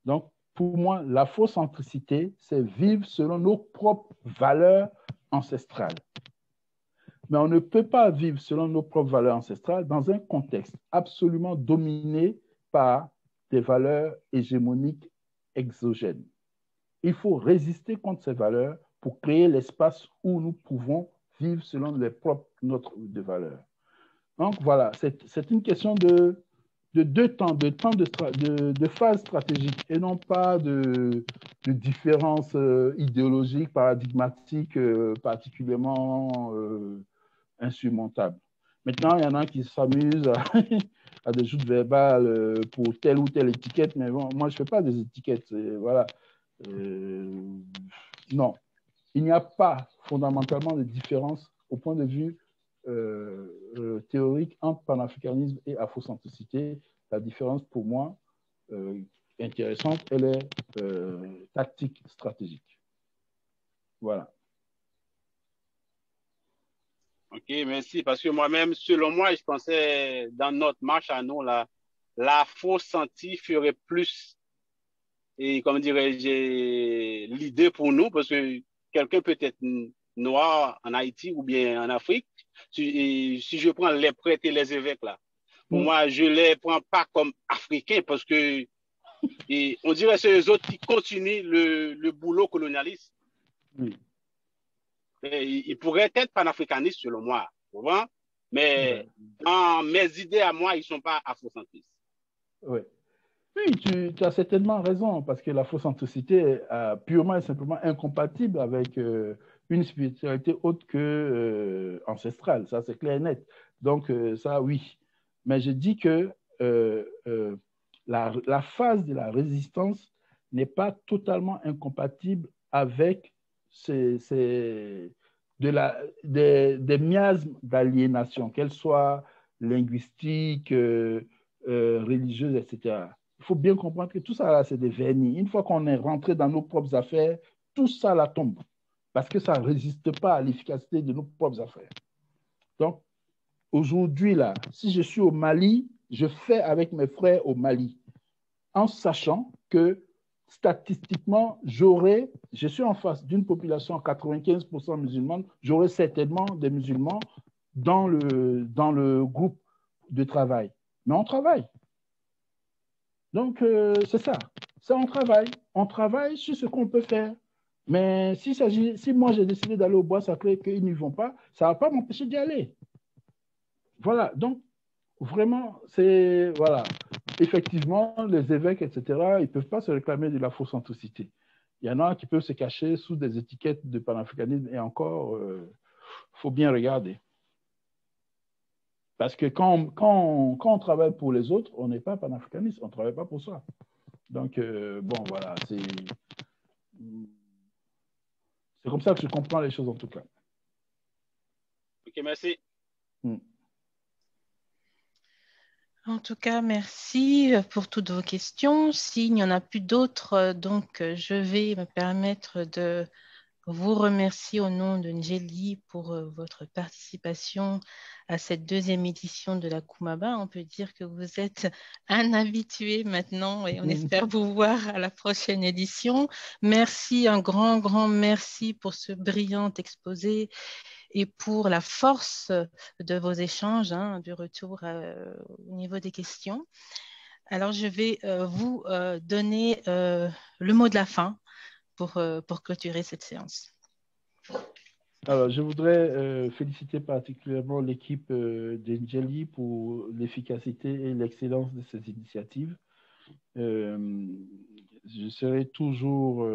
A: Donc, pour moi, l'afrocentricité, c'est vivre selon nos propres valeurs ancestrales. Mais on ne peut pas vivre selon nos propres valeurs ancestrales dans un contexte absolument dominé par des valeurs hégémoniques exogènes. Il faut résister contre ces valeurs pour créer l'espace où nous pouvons vivre selon les propres notes de valeurs. Donc voilà, c'est une question de deux temps, de phase stratégique et non pas de différences idéologiques, paradigmatiques particulièrement insurmontables. Maintenant, il y en a qui s'amusent à des joutes verbales pour telle ou telle étiquette, mais bon, moi, je ne fais pas des étiquettes. Voilà. Non, il n'y a pas fondamentalement de différence au point de vue théorique entre panafricanisme et afrocentricité. La différence, pour moi, intéressante, elle est tactique, stratégique. Voilà.
J: OK, merci. Parce que moi-même, selon moi, je pensais dans notre marche à nous, l'afro-senti ferait plus, et comme dirais-je, l'idée pour nous, parce que quelqu'un peut être noir en Haïti ou bien en Afrique. Si je prends les prêtres et les évêques, là, Pour moi, je ne les prends pas comme africains parce que on dirait que c'est eux autres qui continuent le boulot colonialiste.
A: Oui.
J: Ils pourraient être panafricanistes selon moi, mais dans mes idées à moi, ils ne sont pas afrocentristes.
A: Oui. Oui, tu as certainement raison, parce que l'afrocentricité est purement et simplement incompatible avec une spiritualité autre que ancestrale. Ça, c'est clair et net. Donc, ça, oui. Mais je dis que la phase de la résistance n'est pas totalement incompatible avec des miasmes d'aliénation, qu'elles soient linguistiques, religieuses, etc. Il faut bien comprendre que tout ça, là, c'est des vernis. Une fois qu'on est rentré dans nos propres affaires, tout ça, là, tombe. Parce que ça ne résiste pas à l'efficacité de nos propres affaires. Donc, aujourd'hui, là, si je suis au Mali, je fais avec mes frères au Mali, en sachant que statistiquement, je suis en face d'une population 95% musulmane, j'aurai certainement des musulmans dans le groupe de travail. Mais on travaille. Donc, c'est ça. Ça, on travaille. On travaille sur ce qu'on peut faire. Mais si moi, j'ai décidé d'aller au bois sacré et qu'ils n'y vont pas, ça ne va pas m'empêcher d'y aller. Voilà. Donc, vraiment, c'est... Voilà. Effectivement, les évêques, etc., ils ne peuvent pas se réclamer de l'afrocentricité. Il y en a qui peuvent se cacher sous des étiquettes de panafricanisme et encore, faut bien regarder. Parce que quand on travaille pour les autres, on n'est pas panafricaniste, on ne travaille pas pour ça. Donc, bon, voilà, c'est comme ça que je comprends les choses en tout cas.
J: Ok, merci.
B: En tout cas, merci pour toutes vos questions. S'il n'y en a plus d'autres, donc je vais me permettre de vous remercier au nom de Njeli pour votre participation à cette deuxième édition de la Kumaba. On peut dire que vous êtes un habitué maintenant et on espère vous voir à la prochaine édition. Merci, un grand, grand merci pour ce brillant exposé et pour la force de vos échanges, du retour au niveau des questions. Alors, je vais vous donner le mot de la fin pour clôturer cette séance.
A: Alors, je voudrais féliciter particulièrement l'équipe d'Enjeli pour l'efficacité et l'excellence de ces initiatives. Je serai toujours...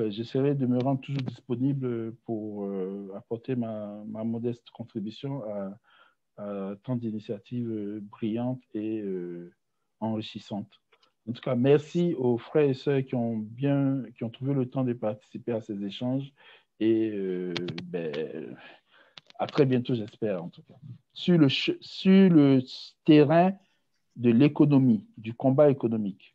A: j'essaierai de me rendre toujours disponible pour apporter ma modeste contribution à tant d'initiatives brillantes et enrichissantes. En tout cas, merci aux frères et sœurs qui ont trouvé le temps de participer à ces échanges et à très bientôt, j'espère, en tout cas. Sur le terrain de l'économie, du combat économique.